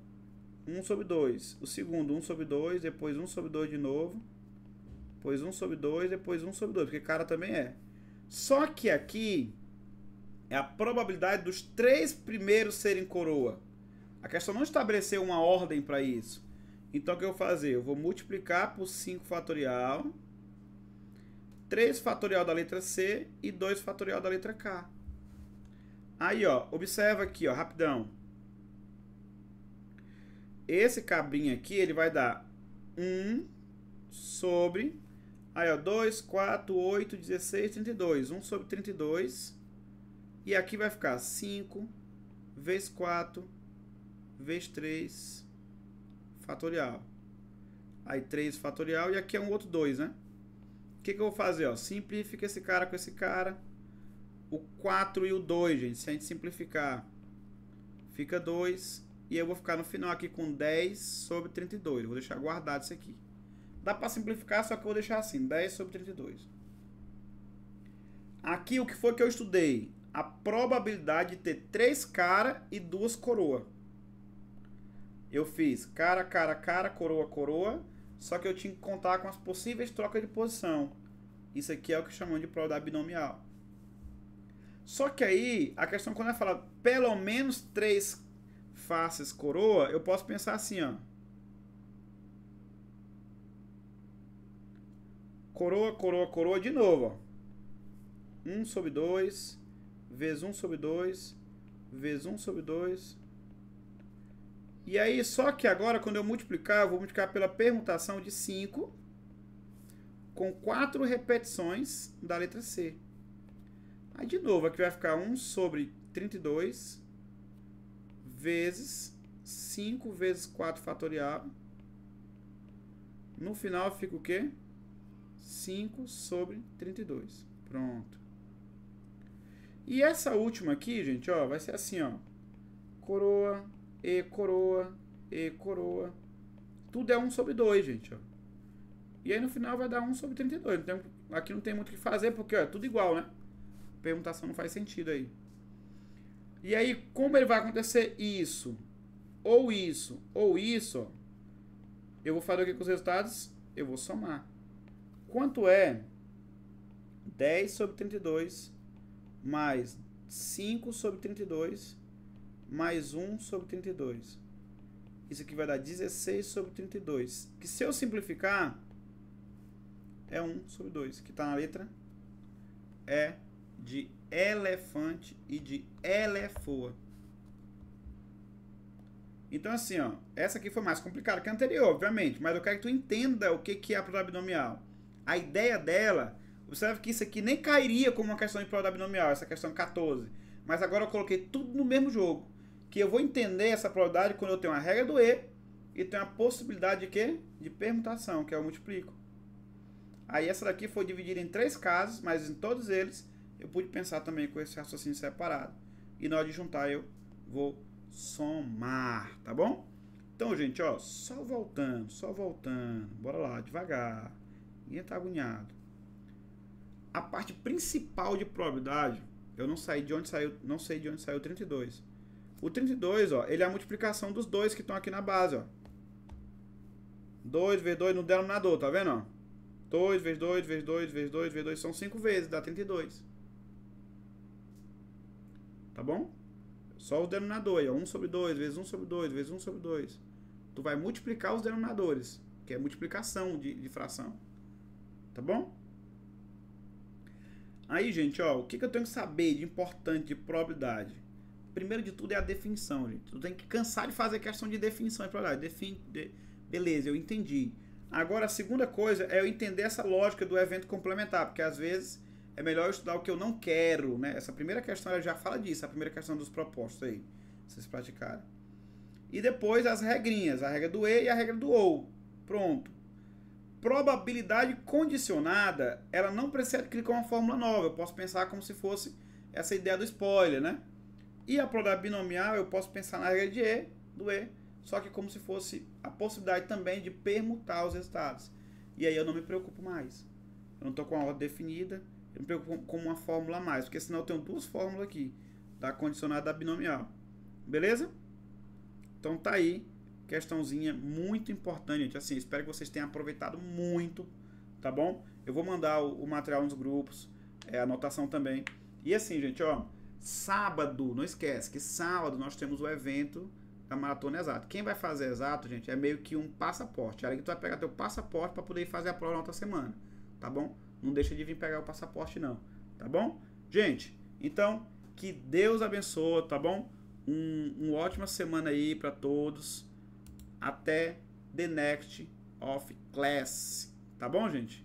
1 sobre 2. O segundo, 1 sobre 2. Depois 1 sobre 2 de novo. Depois 1 sobre 2. Depois 1 sobre 2. Porque cara também é. Só que aqui é a probabilidade dos 3 primeiros serem coroa. A questão não estabeleceu uma ordem para isso. Então o que eu vou fazer? Eu vou multiplicar por 5 fatorial, 3 fatorial da letra C e 2 fatorial da letra K. Aí, ó, observa aqui, ó, rapidão. Esse cabrinho aqui, ele vai dar 1 sobre... Aí, ó, 2, 4, 8, 16, 32. 1 sobre 32. E aqui vai ficar 5 vezes 4 vezes 3 fatorial. Aí 3 fatorial e aqui é um outro 2, né? O que eu vou fazer? Ó? Simplifica esse cara com esse cara. O 4 e o 2, gente. Se a gente simplificar, fica 2. E eu vou ficar no final aqui com 10 sobre 32. Eu vou deixar guardado isso aqui. Dá para simplificar, só que eu vou deixar assim, 10 sobre 32. Aqui o que foi que eu estudei? A probabilidade de ter 3 cara e 2 coroa. Eu fiz cara, cara, cara, coroa, coroa. Só que eu tinha que contar com as possíveis trocas de posição. Isso aqui é o que chamam de probabilidade binomial. Só que aí, a questão quando ela fala pelo menos 3 faces coroa, eu posso pensar assim, ó. Coroa, coroa, coroa de novo, ó. 1 sobre 2, vezes 1 sobre 2, vezes 1 sobre 2. E aí, só que agora, quando eu multiplicar, eu vou multiplicar pela permutação de 5 com 4 repetições da letra C. Aí, de novo, aqui vai ficar 1 sobre 32 vezes 5 vezes 4 fatorial. No final fica o quê? 5 sobre 32. Pronto. E essa última aqui, gente, ó, vai ser assim, ó. Coroa, e coroa, e coroa. Tudo é 1 sobre 2, gente, ó. E aí no final vai dar 1 sobre 32. Então, aqui não tem muito o que fazer, porque ó, é tudo igual, né? Permutação não faz sentido aí. E aí, como ele vai acontecer isso, ou isso, ó, eu vou fazer o que com os resultados? Eu vou somar. Quanto é 10 sobre 32 mais 5 sobre 32 mais 1 sobre 32? Isso aqui vai dar 16 sobre 32. Que se eu simplificar, é 1 sobre 2, que está na letra E de elefante e de elefoa. Então assim, ó, essa aqui foi mais complicada que a anterior, obviamente, mas eu quero que tu entenda o que é a probabilidade binomial. A ideia dela, observe que isso aqui nem cairia como uma questão de probabilidade binomial, essa questão 14. Mas agora eu coloquei tudo no mesmo jogo. Que eu vou entender essa probabilidade quando eu tenho a regra do E e tenho a possibilidade de quê? De permutação, que é o multiplico. Aí essa daqui foi dividida em 3 casos, mas em todos eles eu pude pensar também com esse raciocínio separado. E na hora de juntar eu vou somar, tá bom? Então, gente, ó, só voltando, bora lá, devagar, ninguém tá agoniado. A parte principal de probabilidade, eu não sei de onde saiu o 32. O 32, ó, ele é a multiplicação dos dois que estão aqui na base, ó. 2 vezes 2 no denominador, tá vendo, ó? 2 vezes 2 vezes 2 vezes 2 vezes 2 são 5 vezes, dá 32. Tá bom? Só o denominador aí, ó. 1 sobre 2 vezes 1 sobre 2 vezes 1 sobre 2. Tu vai multiplicar os denominadores, que é multiplicação de fração. Tá bom? Aí, gente, ó, o que eu tenho que saber de importante de probabilidade? Primeiro de tudo é a definição, gente. Tu tem que cansar de fazer questão de definição de probabilidade. Beleza, eu entendi. Agora, a segunda coisa é eu entender essa lógica do evento complementar, porque às vezes é melhor eu estudar o que eu não quero, né? Essa primeira questão ela já fala disso, a primeira questão dos propostos aí, vocês praticarem. E depois as regrinhas, a regra do E e a regra do OU. Pronto. Probabilidade condicionada, ela não precisa adquirir uma fórmula nova. Eu posso pensar como se fosse essa ideia do spoiler, né? E a probabilidade binomial, eu posso pensar na regra de E, do E, só que como se fosse a possibilidade também de permutar os resultados. E aí eu não me preocupo mais. Eu não estou com a ordem definida, eu me preocupo com uma fórmula a mais, porque senão eu tenho duas fórmulas aqui, da condicionada e da binomial. Beleza? Então tá aí, questãozinha muito importante, gente. Assim, espero que vocês tenham aproveitado muito, tá bom? Eu vou mandar o material nos grupos, a anotação também. E assim, gente, ó, sábado, não esquece que sábado nós temos o evento da Maratona Exato. Quem vai fazer exato, gente, é meio que um passaporte. Aí que tu vai pegar teu passaporte para poder fazer a prova na outra semana, tá bom? Não deixa de vir pegar o passaporte não, tá bom? Gente, então, que Deus abençoe, tá bom? Uma ótima semana aí para todos. Até the next of class, tá bom, gente?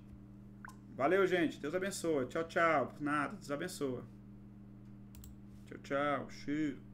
Valeu, gente. Deus abençoe. Tchau, tchau. Por nada, Deus abençoe. Tchau, tchau. Cheiro.